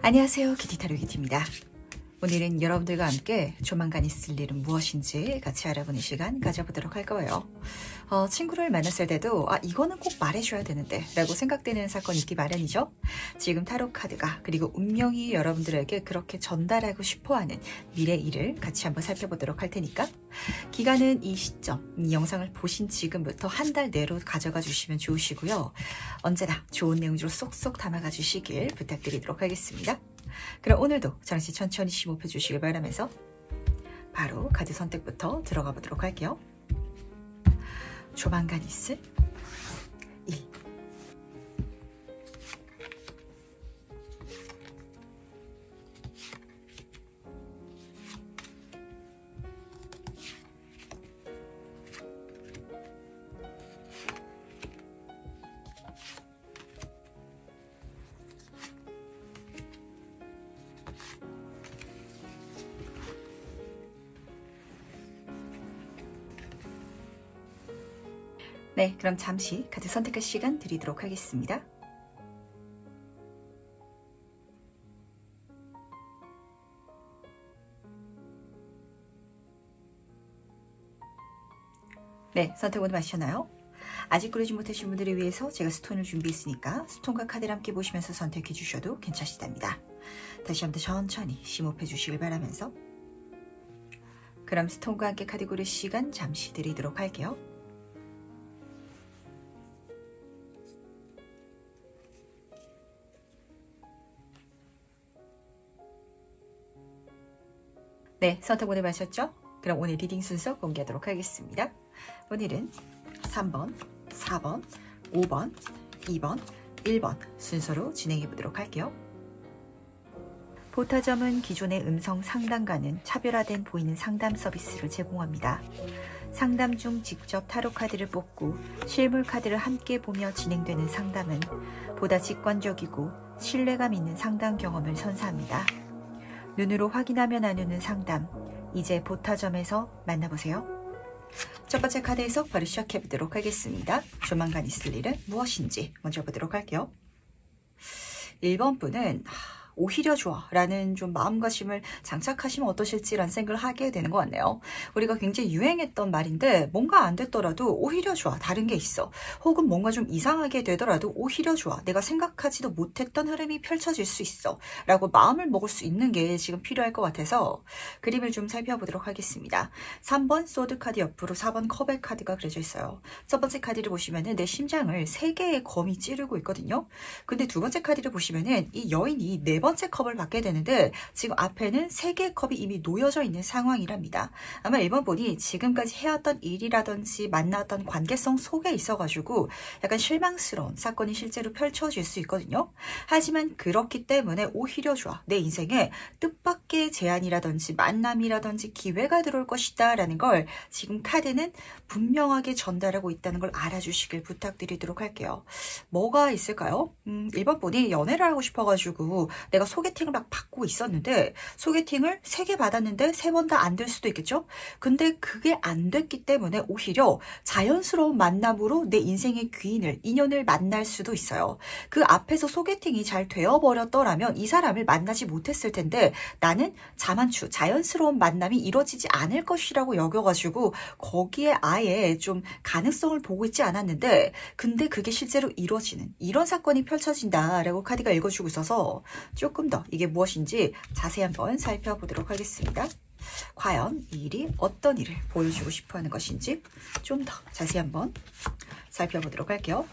안녕하세요, 키티타로 키티입니다. 오늘은 여러분들과 함께 조만간 있을 일은 무엇인지 같이 알아보는 시간 가져보도록 할 거예요. 친구를 만났을 때도 이거는 꼭 말해줘야 되는데 라고 생각되는 사건이 있기 마련이죠. 지금 타로 카드가 그리고 운명이 여러분들에게 그렇게 전달하고 싶어하는 미래 일을 같이 한번 살펴보도록 할 테니까 기간은 이 시점, 이 영상을 보신 지금부터 한 달 내로 가져가 주시면 좋으시고요. 언제나 좋은 내용으로 쏙쏙 담아가 주시길 부탁드리도록 하겠습니다. 그럼 오늘도 잠시 천천히 심호흡해 주시길 바라면서 바로 카드 선택부터 들어가 보도록 할게요. 조만간 있을 일. 네, 그럼 잠시 카드 선택할 시간 드리도록 하겠습니다. 네, 선택 오늘 마셨나요? 아직 고르지 못하신 분들을 위해서 제가 스톤을 준비했으니까 스톤과 카드를 함께 보시면서 선택해 주셔도 괜찮으시답니다. 다시 한번 천천히 심호흡해 주시길 바라면서 그럼 스톤과 함께 카드 고를 시간 잠시 드리도록 할게요. 네, 선택 오늘 마셨죠? 그럼 오늘 리딩 순서 공개하도록 하겠습니다. 오늘은 3번, 4번, 5번, 2번, 1번 순서로 진행해 보도록 할게요. 보타점은 기존의 음성 상담과는 차별화된 보이는 상담 서비스를 제공합니다. 상담 중 직접 타로 카드를 뽑고 실물 카드를 함께 보며 진행되는 상담은 보다 직관적이고 신뢰감 있는 상담 경험을 선사합니다. 눈으로 확인하며 나누는 상담, 이제 보타점에서 만나보세요. 첫 번째 카드 해석 바로 시작해 보도록 하겠습니다. 조만간 있을 일은 무엇인지 먼저 보도록 할게요. 1번 분은 오히려 좋아 라는 좀 마음가짐을 장착하시면 어떠실지라는 생각을 하게 되는 것 같네요. 우리가 굉장히 유행했던 말인데 뭔가 안 됐더라도 오히려 좋아, 다른 게 있어. 혹은 뭔가 좀 이상하게 되더라도 오히려 좋아, 내가 생각하지도 못했던 흐름이 펼쳐질 수 있어 라고 마음을 먹을 수 있는 게 지금 필요할 것 같아서 그림을 좀 살펴보도록 하겠습니다. 3번 소드 카드 옆으로 4번 컵의 카드가 그려져 있어요. 첫 번째 카드를 보시면은 내 심장을 3개의 검이 찌르고 있거든요. 근데 두 번째 카드를 보시면은 이 여인이 네 번째 컵을 받게 되는데 지금 앞에는 3개의 컵이 이미 놓여져 있는 상황이랍니다. 아마 1번 분이 지금까지 해왔던 일이라든지 만났던 관계성 속에 있어가지고 약간 실망스러운 사건이 실제로 펼쳐질 수 있거든요. 하지만 그렇기 때문에 오히려 좋아, 내 인생에 뜻밖의 제안이라든지 만남이라든지 기회가 들어올 것이다 라는 걸 지금 카드는 분명하게 전달하고 있다는 걸 알아주시길 부탁드리도록 할게요. 뭐가 있을까요? 1번 분이 연애를 하고 싶어가지고 내가 소개팅을 막 받고 있었는데 소개팅을 3개 받았는데 3번 다 안 될 수도 있겠죠? 근데 그게 안 됐기 때문에 오히려 자연스러운 만남으로 내 인생의 귀인을, 인연을 만날 수도 있어요. 그 앞에서 소개팅이 잘 되어버렸더라면 이 사람을 만나지 못했을 텐데 나는 자만추, 자연스러운 만남이 이루어지지 않을 것이라고 여겨가지고 거기에 아예 좀 가능성을 보고 있지 않았는데 근데 그게 실제로 이루어지는 이런 사건이 펼쳐진다라고 카드가 읽어주고 있어서 조금 더 이게 무엇인지 자세히 한번 살펴보도록 하겠습니다. 과연 이 일이 어떤 일을 보여주고 싶어하는 것인지 좀 더 자세히 한번 살펴보도록 할게요.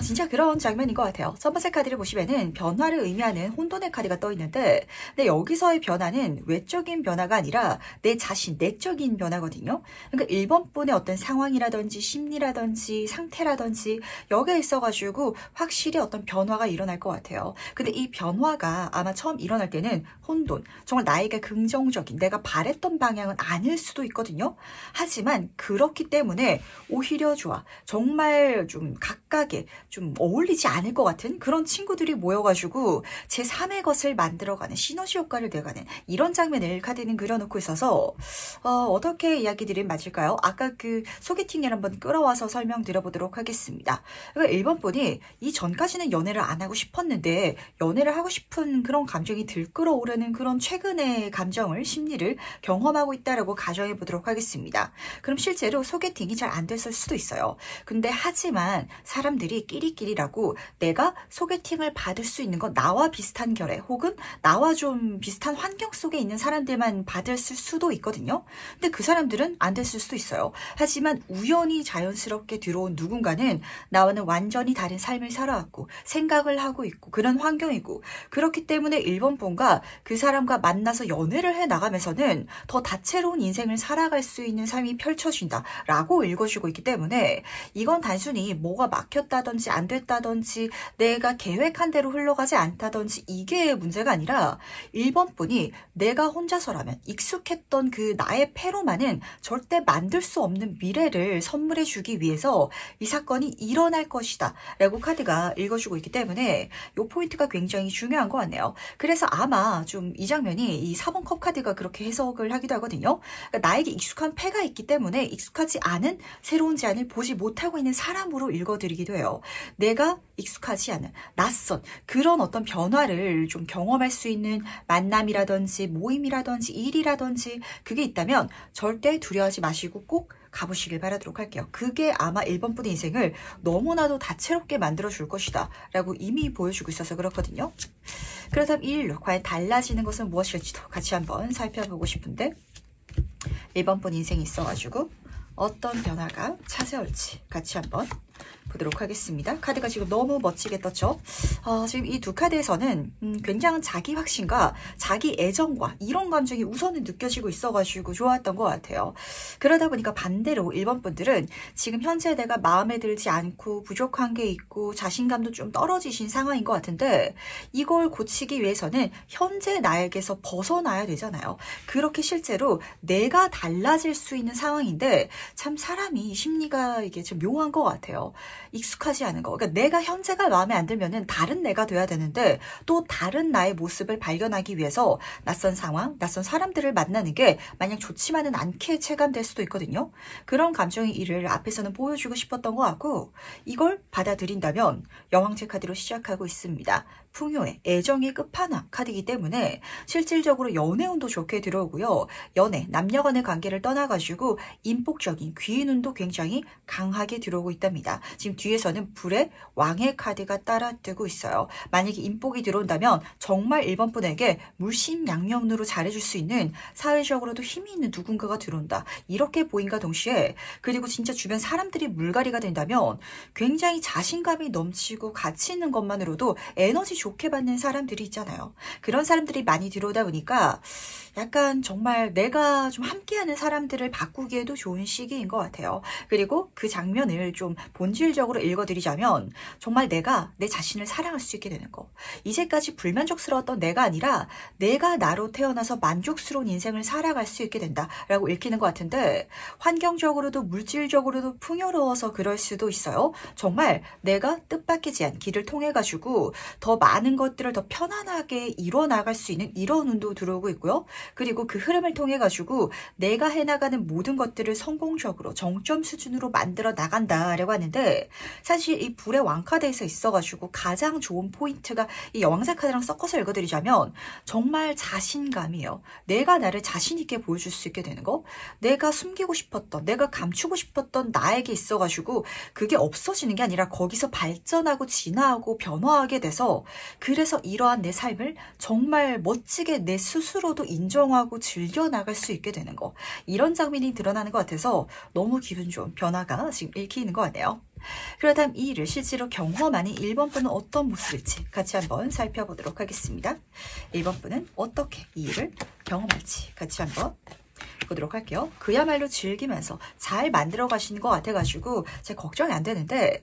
진짜 그런 장면인 것 같아요. 첫 번째 카드를 보시면은 변화를 의미하는 혼돈의 카드가 떠 있는데 근데 여기서의 변화는 외적인 변화가 아니라 내 자신, 내적인 변화거든요. 그러니까 1번 분의 어떤 상황이라든지 심리라든지 상태라든지 여기에 있어가지고 확실히 어떤 변화가 일어날 것 같아요. 근데 이 변화가 아마 처음 일어날 때는 혼돈, 정말 나에게 긍정적인 내가 바랬던 방향은 아닐 수도 있거든요. 하지만 그렇기 때문에 오히려 좋아, 정말 좀 각각의 나에게 좀 어울리지 않을 것 같은 그런 친구들이 모여가지고 제3의 것을 만들어가는 시너지 효과를 내가는 이런 장면을 카드는 그려놓고 있어서 어떻게 이야기들이 맞을까요? 아까 그 소개팅을 한번 끌어와서 설명드려보도록 하겠습니다. 그러니까 1번 분이 이 전까지는 연애를 안 하고 싶었는데 연애를 하고 싶은 그런 감정이 들끓어오르는 그런 최근의 감정을 심리를 경험하고 있다라고 가정해 보도록 하겠습니다. 그럼 실제로 소개팅이 잘 안 됐을 수도 있어요. 근데 하지만 사람들이 끼리끼리라고 내가 소개팅을 받을 수 있는 건 나와 비슷한 결의 혹은 나와 좀 비슷한 환경 속에 있는 사람들만 받을 수도 있거든요. 근데 그 사람들은 안 됐을 수도 있어요. 하지만 우연히 자연스럽게 들어온 누군가는 나와는 완전히 다른 삶을 살아왔고 생각을 하고 있고 그런 환경이고 그렇기 때문에 1번 분과 그 사람과 만나서 연애를 해 나가면서는 더 다채로운 인생을 살아갈 수 있는 삶이 펼쳐진다 라고 읽어주고 있기 때문에 이건 단순히 뭐가 막혔다든지 안 됐다든지 내가 계획한 대로 흘러가지 않다든지 이게 문제가 아니라 1번 분이 내가 혼자서라면 익숙했던 그 나의 패로만은 절대 만들 수 없는 미래를 선물해 주기 위해서 이 사건이 일어날 것이다 라고 카드가 읽어주고 있기 때문에 이 포인트가 굉장히 중요한 것 같네요. 그래서 아마 좀 이 장면이 이 4번 컵 카드가 그렇게 해석을 하기도 하거든요. 그러니까 나에게 익숙한 패가 있기 때문에 익숙하지 않은 새로운 제안을 보지 못하고 있는 사람으로 읽어드리기도 해요. 내가 익숙하지 않은 낯선 그런 어떤 변화를 좀 경험할 수 있는 만남이라든지 모임이라든지 일이라든지 그게 있다면 절대 두려워하지 마시고 꼭 가보시길 바라도록 할게요. 그게 아마 1번 분의 인생을 너무나도 다채롭게 만들어줄 것이다 라고 이미 보여주고 있어서 그렇거든요. 그렇다면 이 일로 과연 달라지는 것은 무엇일지도 같이 한번 살펴보고 싶은데 1번 분 인생이 있어가지고 어떤 변화가 찾아올지 같이 한번 보도록 하겠습니다. 카드가 지금 너무 멋지게 떴죠. 지금 이 두 카드에서는 굉장한 자기 확신과 자기 애정과 이런 감정이 우선은 느껴지고 있어가지고 좋았던 것 같아요. 그러다 보니까 반대로 1번 분들은 지금 현재 내가 마음에 들지 않고 부족한 게 있고 자신감도 좀 떨어지신 상황인 것 같은데 이걸 고치기 위해서는 현재 나에게서 벗어나야 되잖아요. 그렇게 실제로 내가 달라질 수 있는 상황인데 참 사람이 심리가 이게 좀 묘한 것 같아요. 익숙하지 않은 거. 그러니까 내가 현재가 마음에 안 들면은 다른 내가 돼야 되는데 또 다른 나의 모습을 발견하기 위해서 낯선 상황, 낯선 사람들을 만나는 게 마냥 좋지만은 않게 체감될 수도 있거든요. 그런 감정의 일을 앞에서는 보여주고 싶었던 것 같고 이걸 받아들인다면 여왕제 카드로 시작하고 있습니다. 풍요의 애정의 끝판왕 카드이기 때문에 실질적으로 연애운도 좋게 들어오고요. 연애, 남녀간의 관계를 떠나가지고 인복적인 귀인운도 굉장히 강하게 들어오고 있답니다. 지금 뒤에서는 불의 왕의 카드가 따라뜨고 있어요. 만약에 인복이 들어온다면 정말 1번 분에게 물심양면으로 잘해줄 수 있는 사회적으로도 힘이 있는 누군가가 들어온다. 이렇게 보인과 동시에 그리고 진짜 주변 사람들이 물갈이가 된다면 굉장히 자신감이 넘치고 가치 있는 것만으로도 에너지 좋게 받는 사람들이 있잖아요. 그런 사람들이 많이 들어오다 보니까 약간 정말 내가 좀 함께하는 사람들을 바꾸기에도 좋은 시기인 것 같아요. 그리고 그 장면을 좀 본질적으로 읽어드리자면 정말 내가 내 자신을 사랑할 수 있게 되는 거. 이제까지 불만족스러웠던 내가 아니라 내가 나로 태어나서 만족스러운 인생을 살아갈 수 있게 된다라고 읽히는 것 같은데 환경적으로도 물질적으로도 풍요로워서 그럴 수도 있어요. 정말 내가 뜻밖이지 않은 길을 통해 가지고 더 많은 것들을 더 편안하게 이뤄나갈 수 있는 이런 운도 들어오고 있고요. 그리고 그 흐름을 통해 가지고 내가 해나가는 모든 것들을 성공적으로 정점 수준으로 만들어 나간다라고 하는데 사실 이 불의 왕카드에서 있어가지고 가장 좋은 포인트가 이 여왕사 카드랑 섞어서 읽어드리자면 정말 자신감이에요. 내가 나를 자신 있게 보여줄 수 있게 되는 거. 내가 숨기고 싶었던 내가 감추고 싶었던 나에게 있어가지고 그게 없어지는 게 아니라 거기서 발전하고 진화하고 변화하게 돼서 그래서 이러한 내 삶을 정말 멋지게 내 스스로도 인정하고 즐겨나갈 수 있게 되는 거. 이런 장면이 드러나는 것 같아서 너무 기분 좋은 변화가 지금 읽히는 것 같네요. 그렇다면 이 일을 실제로 경험하는 1번 분은 어떤 모습일지 같이 한번 살펴보도록 하겠습니다. 1번 분은 어떻게 이 일을 경험할지 같이 한번 보도록 할게요. 그야말로 즐기면서 잘 만들어 가시는 것 같아가지고 제가 걱정이 안 되는데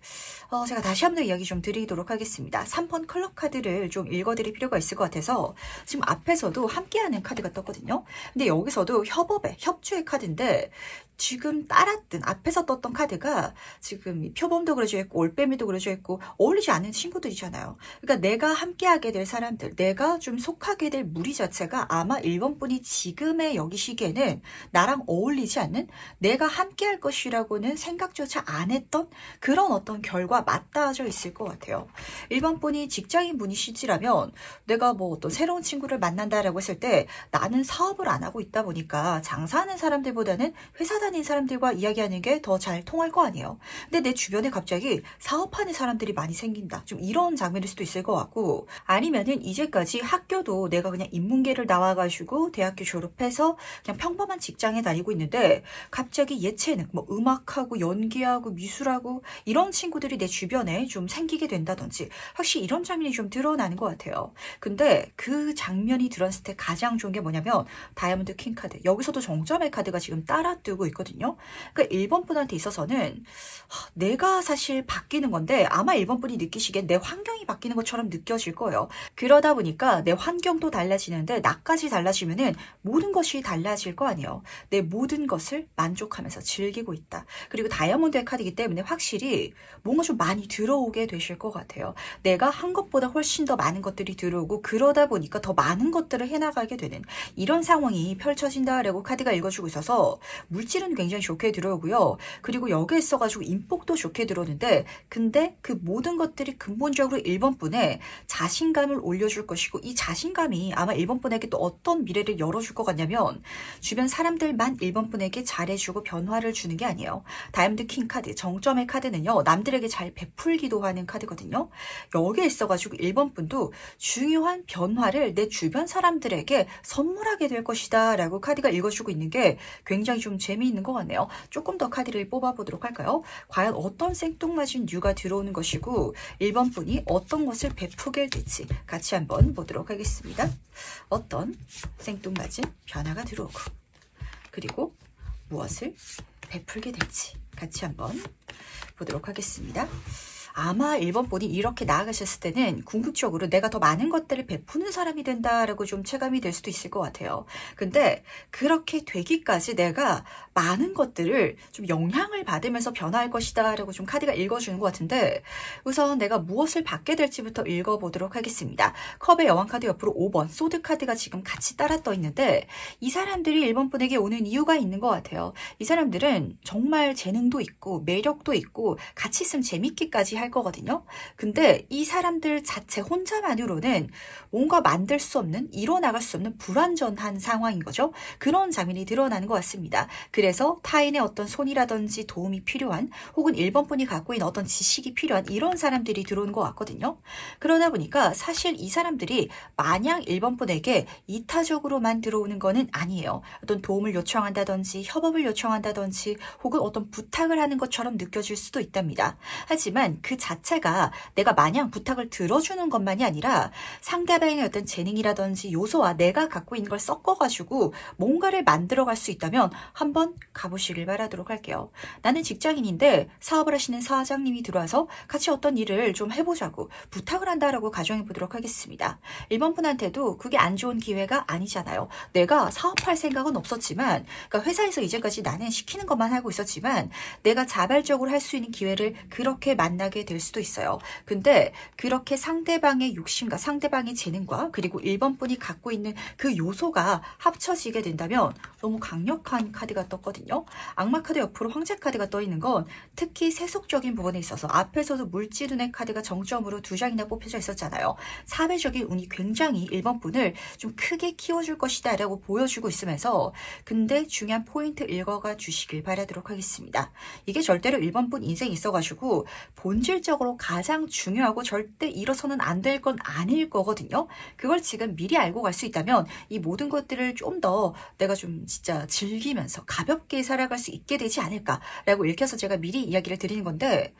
제가 다시 한번 이야기 좀 드리도록 하겠습니다. 3번 클럽 카드를 좀 읽어드릴 필요가 있을 것 같아서 지금 앞에서도 함께하는 카드가 떴거든요. 근데 여기서도 협업의 협주의 카드인데 지금 따랐던 앞에서 떴던 카드가 지금 표범도 그려져 있고 올빼미도 그려져 있고 어울리지 않는 친구들이잖아요. 그러니까 내가 함께하게 될 사람들, 내가 좀 속하게 될 무리 자체가 아마 1번 분이 지금의 여기시기에는 나랑 어울리지 않는, 내가 함께할 것이라고는 생각조차 안 했던 그런 어떤 결과 맞닿아져 있을 것 같아요. 1번 분이 직장인 분이시지라면 내가 뭐 어떤 새로운 친구를 만난다라고 했을 때 나는 사업을 안 하고 있다 보니까 장사하는 사람들보다는 회사 다니는 사람들과 이야기하는 게 더 잘 통할 거 아니에요. 근데 내 주변에 갑자기 사업하는 사람들이 많이 생긴다. 좀 이런 장면일 수도 있을 것 같고, 아니면은 이제까지 학교도 내가 그냥 인문계를 나와가지고 대학교 졸업해서 그냥 평범한 직장에 다니고 있는데 갑자기 예체능, 뭐 음악하고 연기하고 미술하고 이런 친구들이 내 주변에 좀 생기게 된다든지 확실히 이런 장면이 좀 드러나는 것 같아요. 근데 그 장면이 드러났을 때 가장 좋은 게 뭐냐면 다이아몬드 킹 카드. 여기서도 정점의 카드가 지금 따라뜨고 있거든요. 그러니까 1번 분한테 있어서는 내가 사실 바뀌는 건데 아마 1번 분이 느끼시기엔 내 환경이 바뀌는 것처럼 느껴질 거예요. 그러다 보니까 내 환경도 달라지는데 나까지 달라지면은 모든 것이 달라질 거 아니에요. 내 모든 것을 만족하면서 즐기고 있다. 그리고 다이아몬드의 카드이기 때문에 확실히 뭔가 좀 많이 들어오게 되실 것 같아요. 내가 한 것보다 훨씬 더 많은 것들이 들어오고 그러다 보니까 더 많은 것들을 해나가게 되는 이런 상황이 펼쳐진다라고 카드가 읽어주고 있어서 물질은 굉장히 좋게 들어오고요. 그리고 여기에 있어가지고 인복도 좋게 들어오는데 근데 그 모든 것들이 근본적으로 1번 분의 자신감을 올려줄 것이고 이 자신감이 아마 1번 분에게 또 어떤 미래를 열어줄 것 같냐면 주변 사람들만 1번 분에게 잘해주고 변화를 주는 게 아니에요. 다이아몬드 킹 카드, 정점의 카드는요. 남들에게 잘 베풀기도 하는 카드거든요. 여기에 있어가지고 1번 분도 중요한 변화를 내 주변 사람들에게 선물하게 될 것이다 라고 카드가 읽어주고 있는 게 굉장히 좀 재미있는 것 같네요. 조금 더 카드를 뽑아보도록 할까요? 과연 어떤 생뚱맞은 뉴가 들어오는 것이고 1번 분이 어떤 것을 베푸게 될지 같이 한번 보도록 하겠습니다. 어떤 생뚱맞은 변화가 들어오고 그리고 무엇을 베풀게 될지 같이 한번 보도록 하겠습니다. 아마 1번 분이 이렇게 나아가셨을 때는 궁극적으로 내가 더 많은 것들을 베푸는 사람이 된다라고 좀 체감이 될 수도 있을 것 같아요. 근데 그렇게 되기까지 내가 많은 것들을 좀 영향을 받으면서 변화할 것이다 라고 좀 카드가 읽어주는 것 같은데 우선 내가 무엇을 받게 될지부터 읽어보도록 하겠습니다. 컵의 여왕 카드 옆으로 5번 소드 카드가 지금 같이 따라 떠 있는데 이 사람들이 1번 분에게 오는 이유가 있는 것 같아요. 이 사람들은 정말 재능도 있고 매력도 있고 같이 있으면 재밌기까지 할 거거든요. 근데 이 사람들 자체 혼자만으로는 뭔가 만들 수 없는, 이뤄나갈 수 없는 불완전한 상황인 거죠. 그런 장면이 드러나는 것 같습니다. 그래서 타인의 어떤 손이라든지 도움이 필요한 혹은 1번 분이 갖고 있는 어떤 지식이 필요한 이런 사람들이 들어오는 것 같거든요. 그러다 보니까 사실 이 사람들이 마냥 1번 분에게 이타적으로만 들어오는 거는 아니에요. 어떤 도움을 요청한다든지 협업을 요청한다든지 혹은 어떤 부탁을 하는 것처럼 느껴질 수도 있답니다. 하지만 그 자체가 내가 마냥 부탁을 들어주는 것만이 아니라 상대방의 어떤 재능이라든지 요소와 내가 갖고 있는 걸 섞어가지고 뭔가를 만들어갈 수 있다면 한번 가보시길 바라도록 할게요. 나는 직장인인데 사업을 하시는 사장님이 들어와서 같이 어떤 일을 좀 해보자고 부탁을 한다라고 가정해 보도록 하겠습니다. 1번 분한테도 그게 안 좋은 기회가 아니잖아요. 내가 사업할 생각은 없었지만 그러니까 회사에서 이제까지 나는 시키는 것만 하고 있었지만 내가 자발적으로 할 수 있는 기회를 그렇게 만나게 될 수도 있어요. 근데 그렇게 상대방의 욕심과 상대방의 재능과 그리고 1번 분이 갖고 있는 그 요소가 합쳐지게 된다면 너무 강력한 카드가 떴거든요. 악마 카드 옆으로 황제 카드가 떠 있는 건 특히 세속적인 부분에 있어서 앞에서도 물지눈의 카드가 정점으로 2장이나 뽑혀져 있었잖아요. 사회적인 운이 굉장히 1번 분을 좀 크게 키워줄 것이다 라고 보여주고 있으면서 근데 중요한 포인트 읽어가 주시길 바라도록 하겠습니다. 이게 절대로 1번 분 인생에 있어가지고 본질적으로 가장 중요하고 절대 잃어서는 안 될 건 아닐 거거든요. 그걸 지금 미리 알고 갈 수 있다면 이 모든 것들을 좀 더 내가 좀 진짜 즐기면서 가볍게 살아갈 수 있게 되지 않을까라고 읽혀서 제가 미리 이야기를 드리는 건데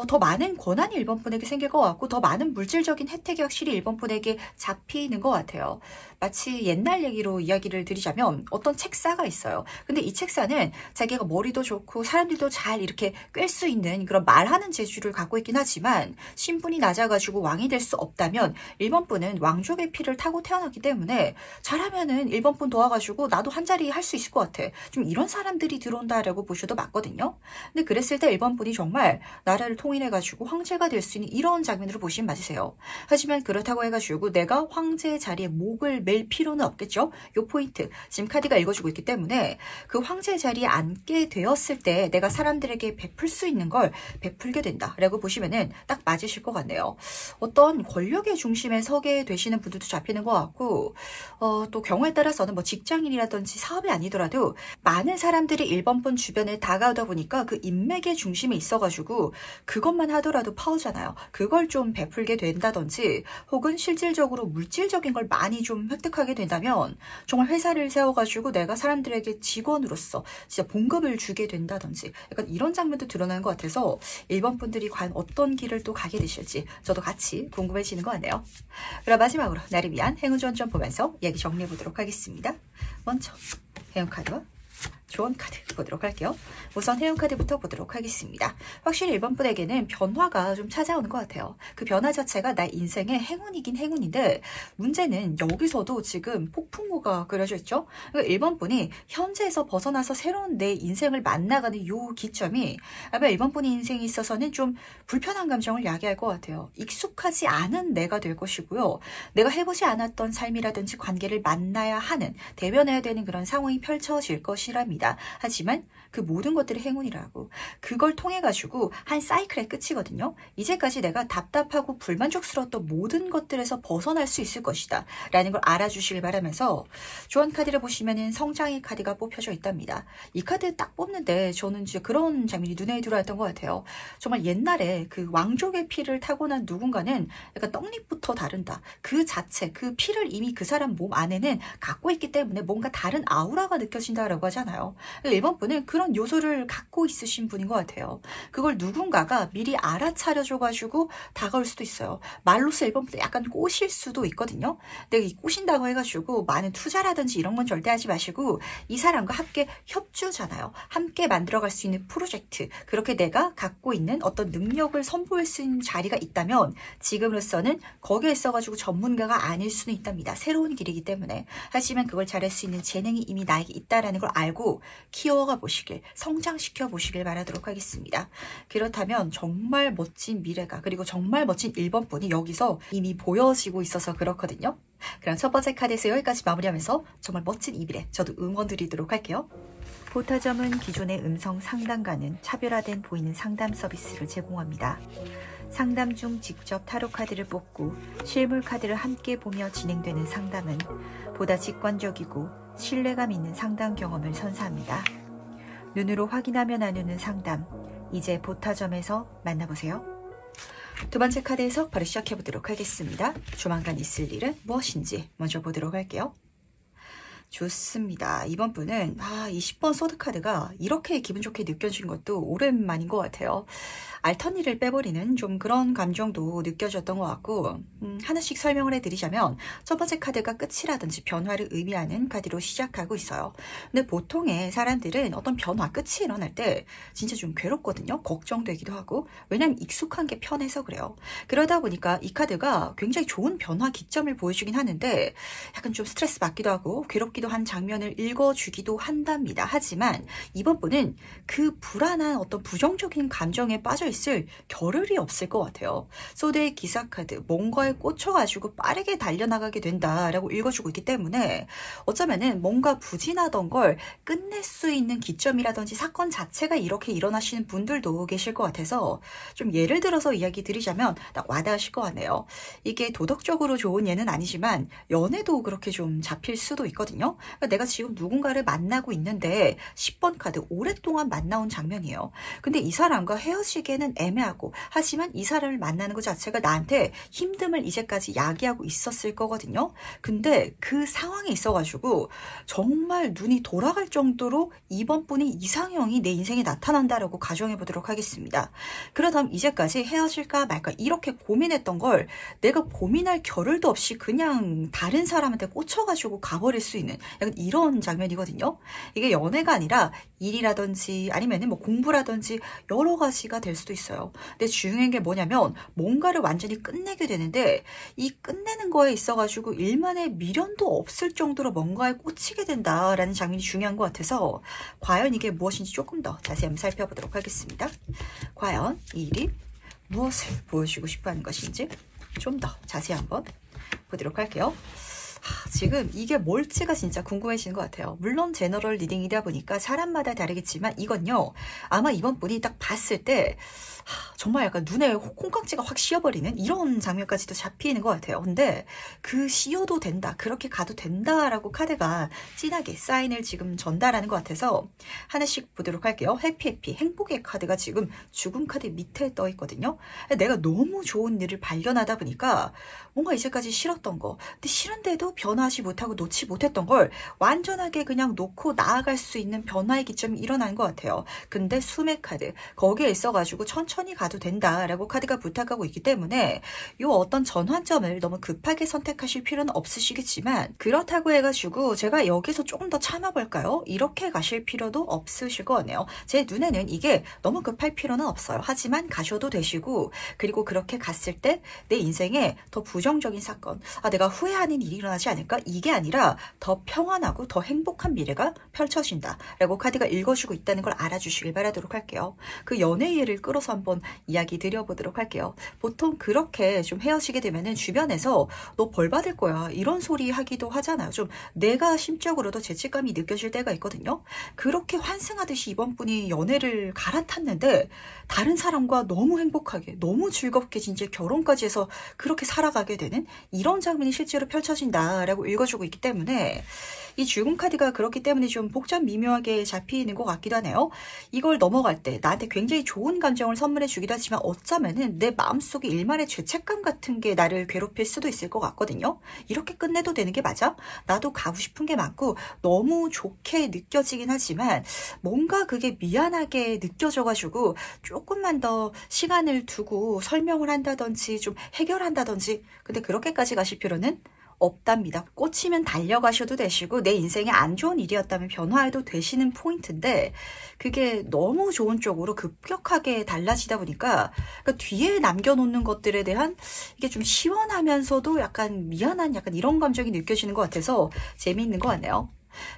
더 많은 권한이 1번 분에게 생길 것 같고 더 많은 물질적인 혜택이 확실히 1번 분에게 잡히는 것 같아요. 마치 옛날 얘기로 이야기를 드리자면 어떤 책사가 있어요. 근데 이 책사는 자기가 머리도 좋고 사람들도 잘 이렇게 꿰 수 있는 그런 말하는 재주를 갖고 있긴 하지만 신분이 낮아가지고 왕이 될 수 없다면 1번 분은 왕족의 피를 타고 태어났기 때문에 잘하면은 1번 분 도와가지고 나도 한 자리 할 수 있을 것 같아. 좀 이런 사람들이 들어온다라고 보셔도 맞거든요. 근데 그랬을 때 1번 분이 정말 나라를 통일해가지고 황제가 될 수 있는 이런 장면으로 보시면 맞으세요. 하지만 그렇다고 해가지고 내가 황제의 자리에 목을 맬 필요는 없겠죠. 요 포인트 지금 카드가 읽어주고 있기 때문에 그 황제의 자리에 앉게 되었을 때 내가 사람들에게 베풀 수 있는 걸 베풀게 된다라고 보시면은 딱 맞으실 것 같네요. 어떤 권력의 중심에 서게 되시는 분들도 잡히는 것 같고 또 경우에 따라서는 뭐 직장인이라든지 사업이 아니더라도 많은 사람들이 1번 분 주변에 다가오다 보니까 그 인맥의 중심에 있어가지고 그것만 하더라도 파워잖아요. 그걸 좀 베풀게 된다든지 혹은 실질적으로 물질적인 걸 많이 좀 획득하게 된다면 정말 회사를 세워가지고 내가 사람들에게 직원으로서 진짜 봉급을 주게 된다든지 약간 이런 장면도 드러나는 것 같아서 1번 분들이 과연 어떤 길을 또 가게 되실지 저도 같이 궁금해지는 것 같네요. 그럼 마지막으로 나를 위한 행운조언 좀 보면서 얘기 정리해 보도록 하겠습니다. 먼저 행운카드와 조언 카드 보도록 할게요. 우선 해운 카드부터 보도록 하겠습니다. 확실히 1번 분에게는 변화가 좀 찾아오는 것 같아요. 그 변화 자체가 나 인생의 행운이긴 행운인데 문제는 여기서도 지금 폭풍우가 그려져 있죠. 그러니까 1번 분이 현재에서 벗어나서 새로운 내 인생을 만나가는 요 기점이 아마 1번 분의 인생에 있어서는 좀 불편한 감정을 야기할 것 같아요. 익숙하지 않은 내가 될 것이고요. 내가 해보지 않았던 삶이라든지 관계를 만나야 하는 대면해야 되는 그런 상황이 펼쳐질 것이랍니다. 하지만 그 모든 것들이 행운이라고 그걸 통해 가지고 한 사이클의 끝이거든요. 이제까지 내가 답답하고 불만족스러웠던 모든 것들에서 벗어날 수 있을 것이다 라는 걸 알아주시길 바라면서 조언 카드를 보시면은 성장의 카드가 뽑혀져 있답니다. 이 카드 딱 뽑는데 저는 진짜 그런 장면이 눈에 들어왔던 것 같아요. 정말 옛날에 그 왕족의 피를 타고난 누군가는 약간 떡잎부터 다른다. 그 자체 그 피를 이미 그 사람 몸 안에는 갖고 있기 때문에 뭔가 다른 아우라가 느껴진다라고 하잖아요. 1번 분은 그런 요소를 갖고 있으신 분인 것 같아요. 그걸 누군가가 미리 알아차려줘가지고 다가올 수도 있어요. 말로써 1번 분 약간 꼬실 수도 있거든요. 근데 이 꼬신다고 해가지고 많은 투자라든지 이런 건 절대 하지 마시고 이 사람과 함께 협주잖아요. 함께 만들어갈 수 있는 프로젝트 그렇게 내가 갖고 있는 어떤 능력을 선보일 수 있는 자리가 있다면 지금으로서는 거기에 있어가지고 전문가가 아닐 수는 있답니다. 새로운 길이기 때문에. 하지만 그걸 잘할 수 있는 재능이 이미 나에게 있다라는 걸 알고 키워가 보시길 성장시켜 보시길 바라도록 하겠습니다. 그렇다면 정말 멋진 미래가 그리고 정말 멋진 1번 분이 여기서 이미 보여지고 있어서 그렇거든요. 그럼 첫 번째 카드에서 여기까지 마무리하면서 정말 멋진 이 미래 저도 응원 드리도록 할게요. 보타점은 기존의 음성 상담과는 차별화된 보이는 상담 서비스를 제공합니다. 상담 중 직접 타로 카드를 뽑고 실물 카드를 함께 보며 진행되는 상담은 보다 직관적이고 신뢰감 있는 상담 경험을 선사합니다. 눈으로 확인하며 나누는 상담, 이제 보타점에서 만나보세요. 두 번째 카드에서 바로 시작해보도록 하겠습니다. 조만간 있을 일은 무엇인지 먼저 보도록 할게요. 좋습니다. 이번 분은 20번 소드카드가 이렇게 기분 좋게 느껴진 것도 오랜만인 것 같아요. 알턴니를 빼버리는 좀 그런 감정도 느껴졌던 것 같고 하나씩 설명을 해드리자면 첫 번째 카드가 끝이라든지 변화를 의미하는 카드로 시작하고 있어요. 근데 보통의 사람들은 어떤 변화, 끝이 일어날 때 진짜 좀 괴롭거든요. 걱정되기도 하고 왜냐면 익숙한 게 편해서 그래요. 그러다 보니까 이 카드가 굉장히 좋은 변화 기점을 보여주긴 하는데 약간 좀 스트레스 받기도 하고 괴롭기도 한 장면을 읽어주기도 한답니다. 하지만 이번 분은 그 불안한 어떤 부정적인 감정에 빠져 있을 겨를이 없을 것 같아요. 소드의 기사 카드, 뭔가에 꽂혀가지고 빠르게 달려나가게 된다라고 읽어주고 있기 때문에 어쩌면은 뭔가 부진하던 걸 끝낼 수 있는 기점이라든지 사건 자체가 이렇게 일어나시는 분들도 계실 것 같아서 좀 예를 들어서 이야기 드리자면 딱 와닿으실 것 같네요. 이게 도덕적으로 좋은 예는 아니지만 연애도 그렇게 좀 잡힐 수도 있거든요. 거거든요. 그러니까 내가 지금 누군가를 만나고 있는데 10번 카드 오랫동안 만나온 장면이에요. 근데 이 사람과 헤어지기에는 애매하고 하지만 이 사람을 만나는 것 자체가 나한테 힘듦을 이제까지 야기하고 있었을 거거든요. 근데 그 상황에 있어가지고 정말 눈이 돌아갈 정도로 이번 분이 이상형이 내 인생에 나타난다라고 가정해 보도록 하겠습니다. 그렇다면 이제까지 헤어질까 말까 이렇게 고민했던 걸 내가 고민할 겨를도 없이 그냥 다른 사람한테 꽂혀가지고 가버릴 수 있는 약간 이런 장면이거든요. 이게 연애가 아니라 일이라든지 아니면 뭐 공부라든지 여러 가지가 될 수도 있어요. 근데 중요한 게 뭐냐면 뭔가를 완전히 끝내게 되는데 이 끝내는 거에 있어가지고 일만의 미련도 없을 정도로 뭔가에 꽂히게 된다라는 장면이 중요한 것 같아서 과연 이게 무엇인지 조금 더 자세히 한번 살펴보도록 하겠습니다. 과연 이 일이 무엇을 보여주고 싶어하는 것인지 좀 더 자세히 한번 보도록 할게요. 지금 이게 뭘지가 진짜 궁금해지는 것 같아요. 물론 제너럴 리딩이다 보니까 사람마다 다르겠지만 이건요. 아마 이번 분이 딱 봤을 때 정말 약간 눈에 콩깍지가 확 씌어버리는 이런 장면까지도 잡히는 것 같아요. 근데 그 씌어도 된다, 그렇게 가도 된다라고 카드가 진하게 사인을 지금 전달하는 것 같아서 하나씩 보도록 할게요. 해피 행복의 카드가 지금 죽음 카드 밑에 떠 있거든요. 내가 너무 좋은 일을 발견하다 보니까 뭔가 이제까지 싫었던 거, 근데 싫은데도 변화하지 못하고 놓지 못했던 걸 완전하게 그냥 놓고 나아갈 수 있는 변화의 기점이 일어나는 것 같아요. 근데 수맥 카드, 거기에 있어가지고 천천히 가도 된다라고 카드가 부탁하고 있기 때문에 이 어떤 전환점을 너무 급하게 선택하실 필요는 없으시겠지만 그렇다고 해가지고 제가 여기서 조금 더 참아볼까요? 이렇게 가실 필요도 없으실 것 같네요. 제 눈에는 이게 너무 급할 필요는 없어요. 하지만 가셔도 되시고 그리고 그렇게 갔을 때 내 인생에 더 부정적인 사건, 내가 후회하는 일이 일어나지 않을까? 이게 아니라 더 평안하고 더 행복한 미래가 펼쳐진다 라고 카드가 읽어주고 있다는 걸 알아주시길 바라도록 할게요. 그 연애 예를 끌어서 한번 이야기 드려보도록 할게요. 보통 그렇게 좀 헤어지게 되면은 주변에서 너 벌 받을 거야 이런 소리 하기도 하잖아요. 좀 내가 심적으로도 죄책감이 느껴질 때가 있거든요. 그렇게 환승하듯이 이번 분이 연애를 갈아탔는데 다른 사람과 너무 행복하게 너무 즐겁게 진짜 결혼까지 해서 그렇게 살아가게 되는 이런 장면이 실제로 펼쳐진다라고 읽어주고 있기 때문에 이 죽음 카드가 그렇기 때문에 좀 복잡 미묘하게 잡히는 것 같기도 하네요. 이걸 넘어갈 때 나한테 굉장히 좋은 감정을 선물해 주기도 하지만 어쩌면은 내 마음속에 일말의 죄책감 같은 게 나를 괴롭힐 수도 있을 것 같거든요. 이렇게 끝내도 되는 게 맞아? 나도 가고 싶은 게 많고 너무 좋게 느껴지긴 하지만 뭔가 그게 미안하게 느껴져가지고 조금만 더 시간을 두고 설명을 한다든지 좀 해결한다든지 근데 그렇게까지 가실 필요는 없답니다. 꽂히면 달려가셔도 되시고 내 인생에 안 좋은 일이었다면 변화해도 되시는 포인트인데 그게 너무 좋은 쪽으로 급격하게 달라지다 보니까 그러니까 뒤에 남겨놓는 것들에 대한 이게 좀 시원하면서도 약간 미안한 약간 이런 감정이 느껴지는 것 같아서 재미있는 것 같네요.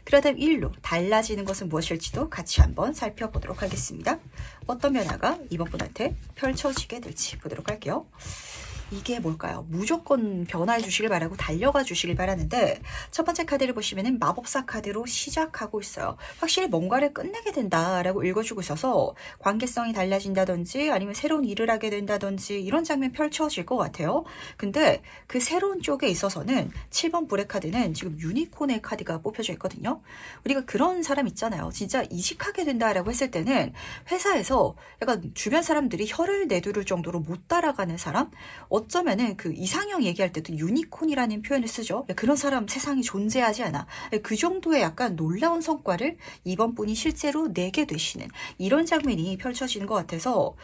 그러다면 1로 달라지는 것은 무엇일지도 같이 한번 살펴보도록 하겠습니다. 어떤 변화가 이번 분한테 펼쳐지게 될지 보도록 할게요. 이게 뭘까요? 무조건 변화해 주시길 바라고 달려가 주시길 바라는데 첫 번째 카드를 보시면은 마법사 카드로 시작하고 있어요. 확실히 뭔가를 끝내게 된다라고 읽어주고 있어서 관계성이 달라진다든지 아니면 새로운 일을 하게 된다든지 이런 장면 펼쳐질 것 같아요. 근데 그 새로운 쪽에 있어서는 7번 불의 카드는 지금 유니콘의 카드가 뽑혀져 있거든요. 우리가 그런 사람 있잖아요. 진짜 이직하게 된다라고 했을 때는 회사에서 약간 주변 사람들이 혀를 내두를 정도로 못 따라가는 사람? 어쩌면은 그 이상형 얘기할 때도 유니콘이라는 표현을 쓰죠. 그런 사람 세상에 존재하지 않아. 그 정도의 약간 놀라운 성과를 이번 분이 실제로 내게 되시는 이런 장면이 펼쳐지는 것 같아서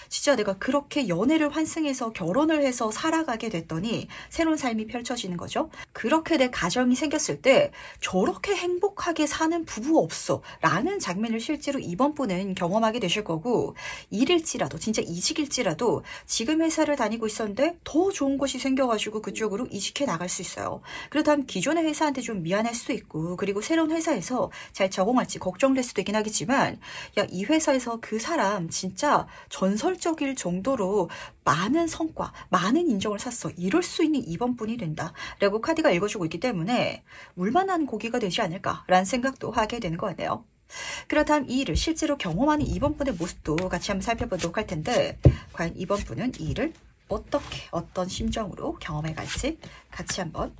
진짜 내가 그렇게 연애를 환승해서 결혼을 해서 살아가게 됐더니 새로운 삶이 펼쳐지는 거죠. 그렇게 내 가정이 생겼을 때 저렇게 행복하게 사는 부부 없어 라는 장면을 실제로 이번 분은 경험하게 되실 거고 일일지라도 진짜 이직일지라도 지금 회사를 다니고 있었는데 더 좋은 곳이 생겨가지고 그쪽으로 이직해 나갈 수 있어요. 그렇다면 기존의 회사한테 좀 미안할 수도 있고 그리고 새로운 회사에서 잘 적응할지 걱정될 수도 있긴 하겠지만 야, 이 회사에서 그 사람 진짜 전설적일 정도로 많은 성과, 많은 인정을 샀어. 이럴 수 있는 이번 분이 된다. 라고 카드가 읽어주고 있기 때문에 물만한 고기가 되지 않을까라는 생각도 하게 되는 것 같네요. 그렇다면 이 일을 실제로 경험하는 이번 분의 모습도 같이 한번 살펴보도록 할 텐데 과연 이번 분은 이 일을 어떻게 어떤 심정으로 경험해 갈지 같이 한번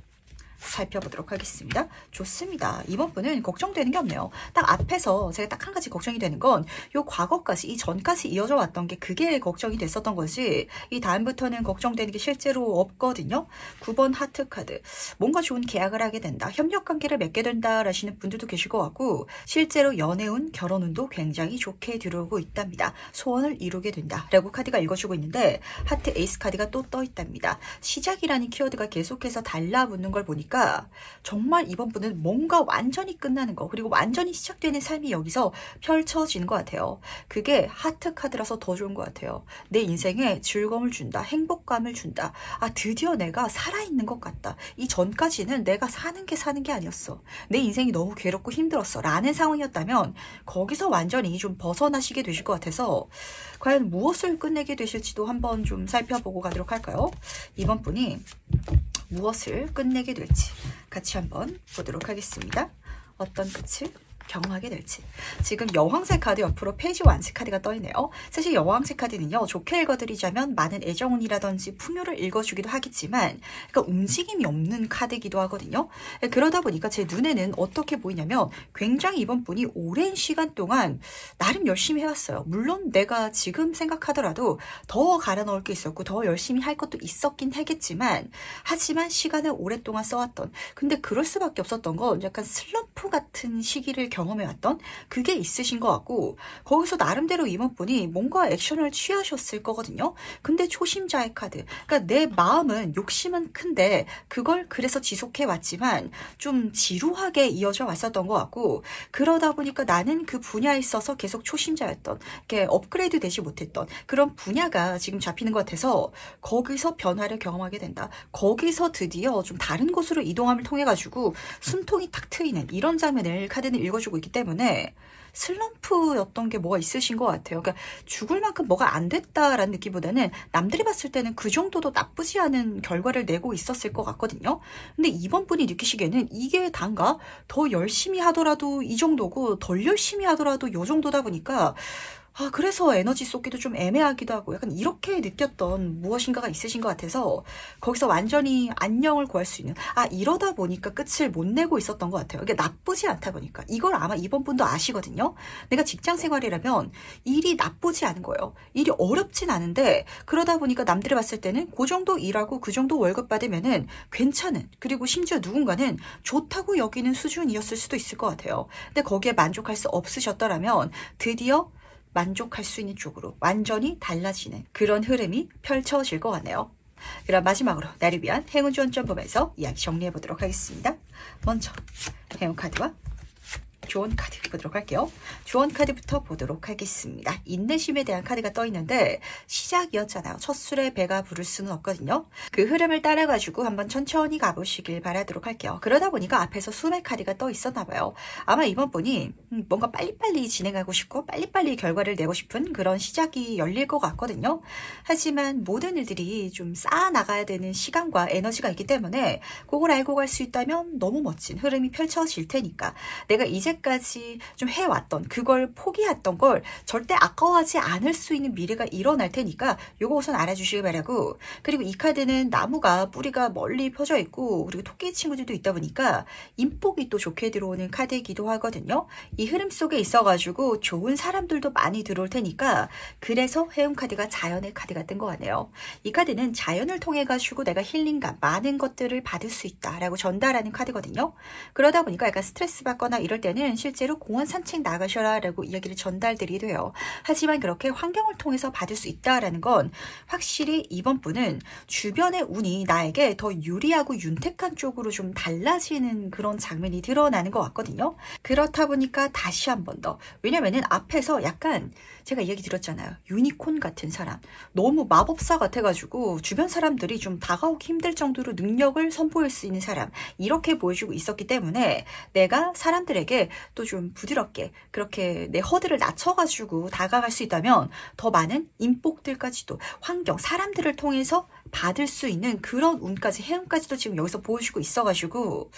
살펴보도록 하겠습니다. 좋습니다. 이번 분은 걱정되는 게 없네요. 딱 앞에서 제가 딱 한 가지 걱정이 되는 건 요 과거까지, 이 전까지 이어져 왔던 게 그게 걱정이 됐었던 거지, 이 다음부터는 걱정되는 게 실제로 없거든요. 9번 하트 카드. 뭔가 좋은 계약을 하게 된다. 협력관계를 맺게 된다 라시는 분들도 계실 것 같고, 실제로 연애운, 결혼운도 굉장히 좋게 들어오고 있답니다. 소원을 이루게 된다 라고 카드가 읽어주고 있는데, 하트 에이스 카드가 또 떠 있답니다. 시작이라는 키워드가 계속해서 달라붙는 걸 보니까 정말 이번 분은 뭔가 완전히 끝나는 거, 그리고 완전히 시작되는 삶이 여기서 펼쳐지는 것 같아요. 그게 하트 카드라서 더 좋은 것 같아요. 내 인생에 즐거움을 준다, 행복감을 준다. 아, 드디어 내가 살아있는 것 같다. 이 전까지는 내가 사는 게 아니었어. 내 인생이 너무 괴롭고 힘들었어 라는 상황이었다면 거기서 완전히 좀 벗어나시게 되실 것 같아서, 과연 무엇을 끝내게 되실지도 한번 좀 살펴보고 가도록 할까요? 이번 분이 무엇을 끝내게 될지 같이 한번 보도록 하겠습니다. 어떤 끝을 경험하게 될지. 지금 여왕색 카드 옆으로 페이지 완스 카드가 떠있네요. 사실 여왕색 카드는요, 좋게 읽어드리자면 많은 애정운이라든지 풍요를 읽어주기도 하겠지만, 그러니까 움직임이 없는 카드이기도 하거든요. 그러다 보니까 제 눈에는 어떻게 보이냐면, 굉장히 이번 분이 오랜 시간 동안 나름 열심히 해왔어요. 물론 내가 지금 생각하더라도 더 갈아 넣을 게 있었고 더 열심히 할 것도 있었긴 하겠지만, 하지만 시간을 오랫동안 써왔던, 근데 그럴 수밖에 없었던 건 약간 슬럼프 같은 시기를 경험해왔던 그게 있으신 것 같고, 거기서 나름대로 이번 분이 뭔가 액션을 취하셨을 거거든요. 근데 초심자의 카드, 그러니까 내 마음은, 욕심은 큰데 그걸 그래서 지속해 왔지만 좀 지루하게 이어져 왔었던 것 같고, 그러다 보니까 나는 그 분야에 있어서 계속 초심자였던, 이렇게 업그레이드 되지 못했던 그런 분야가 지금 잡히는 것 같아서 거기서 변화를 경험하게 된다. 거기서 드디어 좀 다른 곳으로 이동함을 통해 가지고 숨통이 탁 트이는 이런 장면을 카드는 읽어주고 있기 때문에, 슬럼프였던 게 뭐가 있으신 것 같아요. 그러니까 죽을 만큼 뭐가 안 됐다라는 느낌보다는 남들이 봤을 때는 그 정도도 나쁘지 않은 결과를 내고 있었을 것 같거든요. 근데 이번 분이 느끼시기에는 이게 단가? 더 열심히 하더라도 이 정도고 덜 열심히 하더라도 이 정도다 보니까, 아, 그래서 에너지 쏟기도 좀 애매하기도 하고 약간 이렇게 느꼈던 무엇인가가 있으신 것 같아서 거기서 완전히 안녕을 구할 수 있는, 아, 이러다 보니까 끝을 못 내고 있었던 것 같아요. 이게 나쁘지 않다 보니까. 이걸 아마 이번 분도 아시거든요. 내가 직장 생활이라면 일이 나쁘지 않은 거예요. 일이 어렵진 않은데, 그러다 보니까 남들이 봤을 때는 그 정도 일하고 그 정도 월급 받으면은 괜찮은, 그리고 심지어 누군가는 좋다고 여기는 수준이었을 수도 있을 것 같아요. 근데 거기에 만족할 수 없으셨더라면 드디어 만족할 수 있는 쪽으로 완전히 달라지는 그런 흐름이 펼쳐질 것 같네요. 그럼 마지막으로 나를 위한 행운 지원점 보면서 이야기 정리해 보도록 하겠습니다. 먼저 행운 카드와 조언 카드 보도록 할게요. 조언 카드부터 보도록 하겠습니다. 인내심에 대한 카드가 떠 있는데, 시작이었잖아요. 첫 술에 배가 부를 수는 없거든요. 그 흐름을 따라가지고 한번 천천히 가보시길 바라도록 할게요. 그러다 보니까 앞에서 숨의 카드가 떠 있었나 봐요. 아마 이번 분이 뭔가 빨리빨리 진행하고 싶고 빨리빨리 결과를 내고 싶은 그런 시작이 열릴 것 같거든요. 하지만 모든 일들이 좀 쌓아나가야 되는 시간과 에너지가 있기 때문에 그걸 알고 갈 수 있다면 너무 멋진 흐름이 펼쳐질 테니까, 내가 이제까지 좀 해왔던, 그걸 포기했던 걸 절대 아까워하지 않을 수 있는 미래가 일어날 테니까 요거 우선 알아주시기 바라고, 그리고 이 카드는 나무가 뿌리가 멀리 펴져 있고 그리고 토끼 친구들도 있다 보니까 인복이 또 좋게 들어오는 카드이기도 하거든요. 이 흐름 속에 있어가지고 좋은 사람들도 많이 들어올 테니까, 그래서 해운 카드가 자연의 카드 같은 것 같네요. 이 카드는 자연을 통해 가지고 내가 힐링감, 많은 것들을 받을 수 있다라고 전달하는 카드거든요. 그러다 보니까 약간 스트레스 받거나 이럴 때는 실제로 공원 산책 나가셔라 라고 이야기를 전달드리기도 해요. 하지만 그렇게 환경을 통해서 받을 수 있다라는 건 확실히 이번 분은 주변의 운이 나에게 더 유리하고 윤택한 쪽으로 좀 달라지는 그런 장면이 드러나는 것 같거든요. 그렇다 보니까 다시 한 번 더, 왜냐면은 앞에서 약간 제가 이야기 드렸잖아요. 유니콘 같은 사람, 너무 마법사 같아가지고 주변 사람들이 좀 다가오기 힘들 정도로 능력을 선보일 수 있는 사람, 이렇게 보여주고 있었기 때문에 내가 사람들에게 또 좀 부드럽게 그렇게 내 허들을 낮춰가지고 다가갈 수 있다면 더 많은 인복들까지도, 환경, 사람들을 통해서 받을 수 있는 그런 운까지, 해운까지도 지금 여기서 보여주고 있어가지고,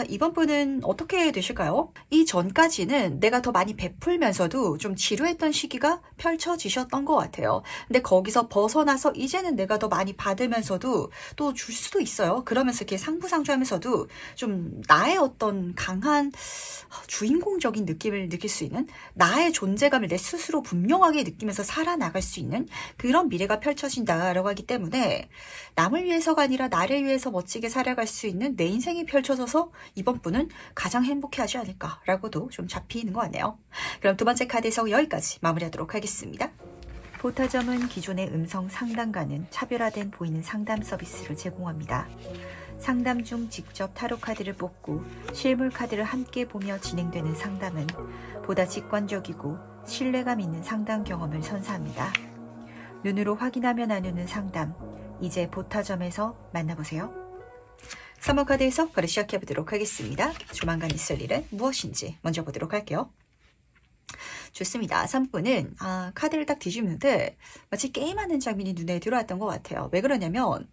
이번 분은 어떻게 되실까요? 이 전까지는 내가 더 많이 베풀면서도 좀 지루했던 시기가 펼쳐지셨던 것 같아요. 근데 거기서 벗어나서 이제는 내가 더 많이 받으면서도 또 줄 수도 있어요. 그러면서 이렇게 상부상조하면서도 좀 나의 어떤 강한 주인공적인 느낌을 느낄 수 있는, 나의 존재감을 내 스스로 분명하게 느끼면서 살아나갈 수 있는 그런 미래가 펼쳐진다라고 하기 때문에 남을 위해서가 아니라 나를 위해서 멋지게 살아갈 수 있는 내 인생이 펼쳐져서 이번 분은 가장 행복해하지 않을까라고도 좀 잡히는 것 같네요. 그럼 두 번째 카드 해석 여기까지 마무리하도록 하겠습니다. 보타점은 기존의 음성 상담과는 차별화된 보이는 상담 서비스를 제공합니다. 상담 중 직접 타로 카드를 뽑고 실물 카드를 함께 보며 진행되는 상담은 보다 직관적이고 신뢰감 있는 상담 경험을 선사합니다. 눈으로 확인하며 나누는 상담, 이제 보타점에서 만나보세요. 3번 카드 해석 바로 시작해보도록 하겠습니다. 조만간 있을 일은 무엇인지 먼저 보도록 할게요. 좋습니다. 3분은 카드를 딱 뒤집는데 마치 게임하는 장면이 눈에 들어왔던 것 같아요. 왜 그러냐면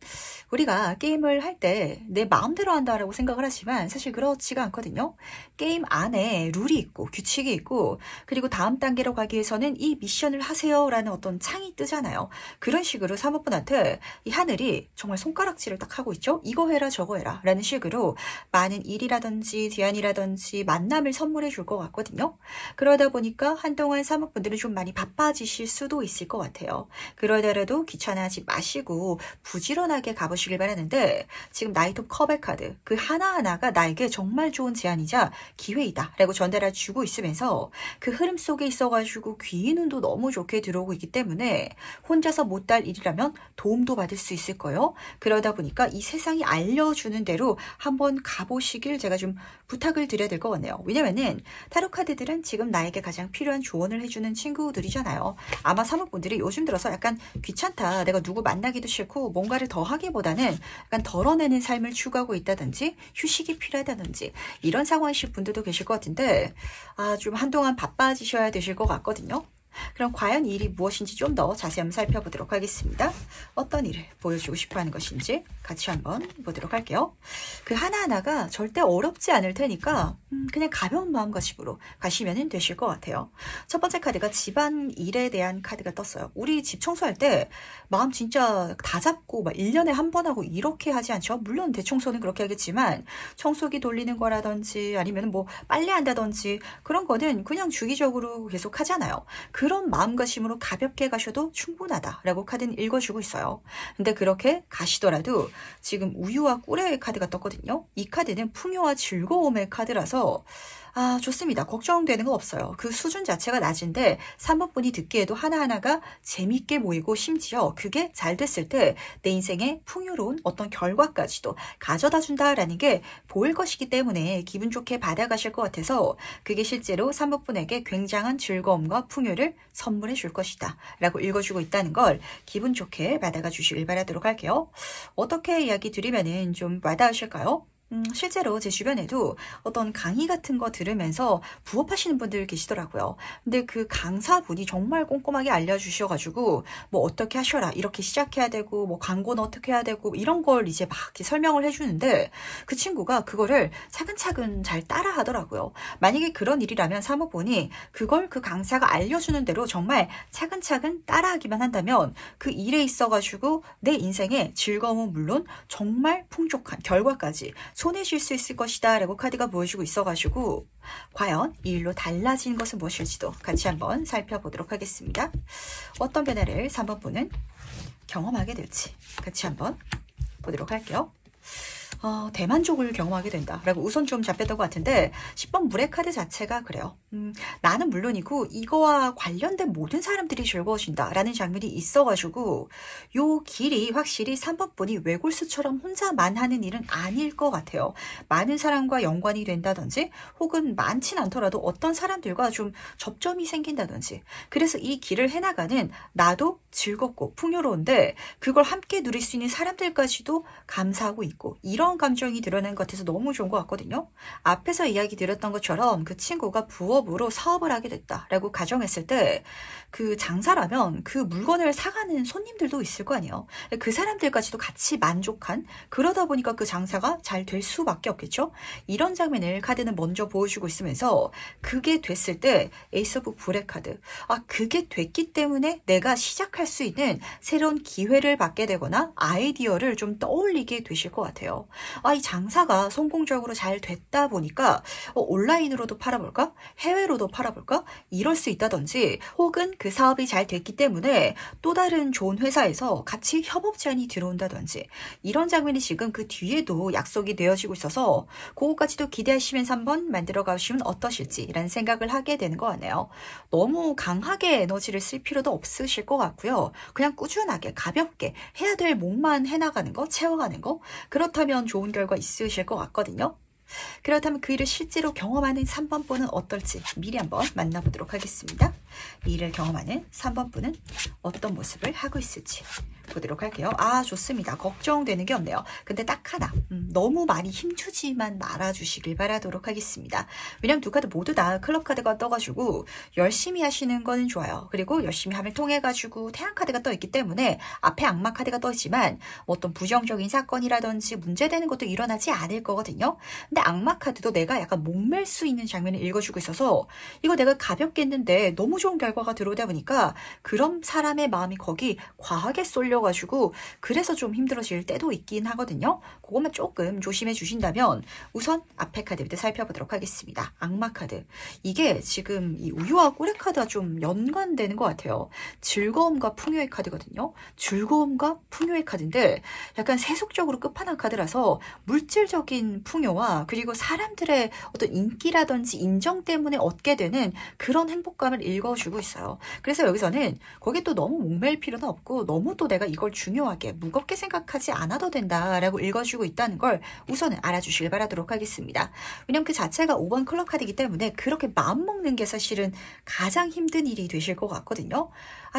우리가 게임을 할 때 내 마음대로 한다라고 생각을 하지만 사실 그렇지가 않거든요. 게임 안에 룰이 있고 규칙이 있고, 그리고 다음 단계로 가기 위해서는 이 미션을 하세요 라는 어떤 창이 뜨잖아요. 그런 식으로 사모분한테 이 하늘이 정말 손가락질을 딱 하고 있죠. 이거 해라 저거 해라 라는 식으로 많은 일이라든지 제안이라든지 만남을 선물해 줄 것 같거든요. 그러다 보니까 한동안 사모분들은 좀 많이 바빠지실 수도 있을 것 같아요. 그러더라도 귀찮아하지 마시고 부지런하게 가보시길 바라는데, 지금 나이트 오브 컵의 카드 그 하나하나가 나에게 정말 좋은 제안이자 기회이다 라고 전달해 주고 있으면서 그 흐름 속에 있어가지고 귀의 눈도 너무 좋게 들어오고 있기 때문에 혼자서 못할 일이라면 도움도 받을 수 있을 거예요. 그러다 보니까 이 세상이 알려주는 대로 한번 가보시길 제가 좀 부탁을 드려야 될 것 같네요. 왜냐면은 타로 카드들은 지금 나에게 가장 필요한 조언을 해주는 친구들이잖아요. 아마 사모분들이 요즘 들어서 약간 귀찮다, 내가 누구 만나기도 싫고 뭔가를 더 하기보다는 약간 덜어내는 삶을 추구하고 있다든지 휴식이 필요하다든지 이런 상황이실 분들도 계실 것 같은데 좀 한동안 바빠지셔야 되실 것 같거든요. 그럼 과연 이 일이 무엇인지 좀 더 자세히 한번 살펴보도록 하겠습니다. 어떤 일을 보여주고 싶어하는 것인지 같이 한번 보도록 할게요. 그 하나하나가 절대 어렵지 않을 테니까 그냥 가벼운 마음가짐으로 가시면 되실 것 같아요. 첫 번째 카드가 집안 일에 대한 카드가 떴어요. 우리 집 청소할 때 마음 진짜 다 잡고 막 1년에 한 번 하고 이렇게 하지 않죠? 물론 대청소는 그렇게 하겠지만 청소기 돌리는 거라든지 아니면 뭐 빨래한다든지 그런 거는 그냥 주기적으로 계속 하잖아요. 그런 마음가짐으로 가볍게 가셔도 충분하다라고 카드는 읽어주고 있어요. 근데 그렇게 가시더라도 지금 우유와 꿀의 카드가 떴거든요. 이 카드는 풍요와 즐거움의 카드라서 좋습니다. 걱정되는 거 없어요. 그 수준 자체가 낮은데 3번 분이 듣기에도 하나하나가 재밌게 보이고 심지어 그게 잘 됐을 때 내 인생에 풍요로운 어떤 결과까지도 가져다 준다라는 게 보일 것이기 때문에 기분 좋게 받아가실 것 같아서 그게 실제로 3번 분에게 굉장한 즐거움과 풍요를 선물해 줄 것이다 라고 읽어주고 있다는 걸 기분 좋게 받아가 주시길 바라도록 할게요. 어떻게 이야기 드리면은 좀 와닿으실까요? 실제로 제 주변에도 어떤 강의 같은 거 들으면서 부업하시는 분들 계시더라고요. 근데 그 강사분이 정말 꼼꼼하게 알려주셔가지고 뭐 어떻게 하셔라 이렇게 시작해야 되고 뭐 광고는 어떻게 해야 되고 이런 걸 이제 막 이렇게 설명을 해주는데 그 친구가 그거를 차근차근 잘 따라 하더라고요. 만약에 그런 일이라면 사모분이 그걸 그 강사가 알려주는 대로 정말 차근차근 따라하기만 한다면 그 일에 있어가지고 내 인생의 즐거움은 물론 정말 풍족한 결과까지 손에 쥘 수 있을 것이다 라고 카드가 보여주고 있어가지고 과연 이 일로 달라진 것은 무엇일지도 같이 한번 살펴보도록 하겠습니다. 어떤 변화를 3번 분은 경험하게 될지 같이 한번 보도록 할게요. 대만족을 경험하게 된다라고 우선 좀 잡혔던 것 같은데 10번 물의 카드 자체가 그래요. 나는 물론이고 이거와 관련된 모든 사람들이 즐거워진다라는 장면이 있어가지고 요 길이 확실히 3번 분이 외골수처럼 혼자만 하는 일은 아닐 것 같아요. 많은 사람과 연관이 된다든지 혹은 많진 않더라도 어떤 사람들과 좀 접점이 생긴다든지 그래서 이 길을 해나가는 나도 즐겁고 풍요로운데 그걸 함께 누릴 수 있는 사람들까지도 감사하고 있고 이런 이런 감정이 드러나는 것 같아서 너무 좋은 것 같거든요. 앞에서 이야기 드렸던 것처럼 그 친구가 부업으로 사업을 하게 됐다라고 가정했을 때 그 장사라면 그 물건을 사가는 손님들도 있을 거 아니에요. 그 사람들까지도 같이 만족한, 그러다 보니까 그 장사가 잘 될 수밖에 없겠죠. 이런 장면을 카드는 먼저 보여주고 있으면서 그게 됐을 때 에이스 오브 불의 카드, 그게 됐기 때문에 내가 시작할 수 있는 새로운 기회를 받게 되거나 아이디어를 좀 떠올리게 되실 것 같아요. 이 장사가 성공적으로 잘 됐다 보니까 온라인으로도 팔아볼까? 해외로도 팔아볼까? 이럴 수 있다든지, 혹은 그 사업이 잘 됐기 때문에 또 다른 좋은 회사에서 같이 협업 제안이 들어온다든지, 이런 장면이 지금 그 뒤에도 약속이 되어지고 있어서 그거까지도 기대하시면서 한번 만들어 가시면 어떠실지라는 생각을 하게 되는 것 같네요. 너무 강하게 에너지를 쓸 필요도 없으실 것 같고요. 그냥 꾸준하게 가볍게 해야 될 몫만 해나가는 거, 채워가는 거, 그렇다면 좋은 결과 있으실 것 같거든요. 그렇다면 그 일을 실제로 경험하는 3번 분은 어떨지 미리 한번 만나보도록 하겠습니다. 이 일을 경험하는 3번 분은 어떤 모습을 하고 있을지 보도록 할게요. 좋습니다. 걱정되는 게 없네요. 근데 딱 하나, 너무 많이 힘주지만 말아주시길 바라도록 하겠습니다. 왜냐면 두 카드 모두 다 클럽 카드가 떠가지고 열심히 하시는 거는 좋아요. 그리고 열심히 함을 통해 가지고 태양 카드가 떠 있기 때문에 앞에 악마 카드가 떠 있지만 어떤 부정적인 사건이라든지 문제되는 것도 일어나지 않을 거거든요. 근데 악마 카드도 내가 약간 목맬 수 있는 장면을 읽어주고 있어서 이거 내가 가볍게 했는데 너무 좋은 결과가 들어오다 보니까 그런 사람의 마음이 거기 과하게 쏠려가지고 그래서 좀 힘들어질 때도 있긴 하거든요. 그것만 조금 조심해 주신다면 우선 앞에 카드부터 살펴보도록 하겠습니다. 악마 카드. 이게 지금 이 우유와 꿀의 카드가 좀 연관되는 것 같아요. 즐거움과 풍요의 카드거든요. 즐거움과 풍요의 카드인데 약간 세속적으로 끝판왕 카드라서 물질적인 풍요와 그리고 사람들의 어떤 인기라든지 인정 때문에 얻게 되는 그런 행복감을 읽어주고 있어요. 그래서 여기서는 거기에 또 너무 목맬 필요는 없고 너무 또 내가 이걸 중요하게 무겁게 생각하지 않아도 된다라고 읽어주고 있다는 걸 우선은 알아주시길 바라도록 하겠습니다. 왜냐면 그 자체가 5번 클럽 카드이기 때문에 그렇게 마음먹는 게 사실은 가장 힘든 일이 되실 것 같거든요.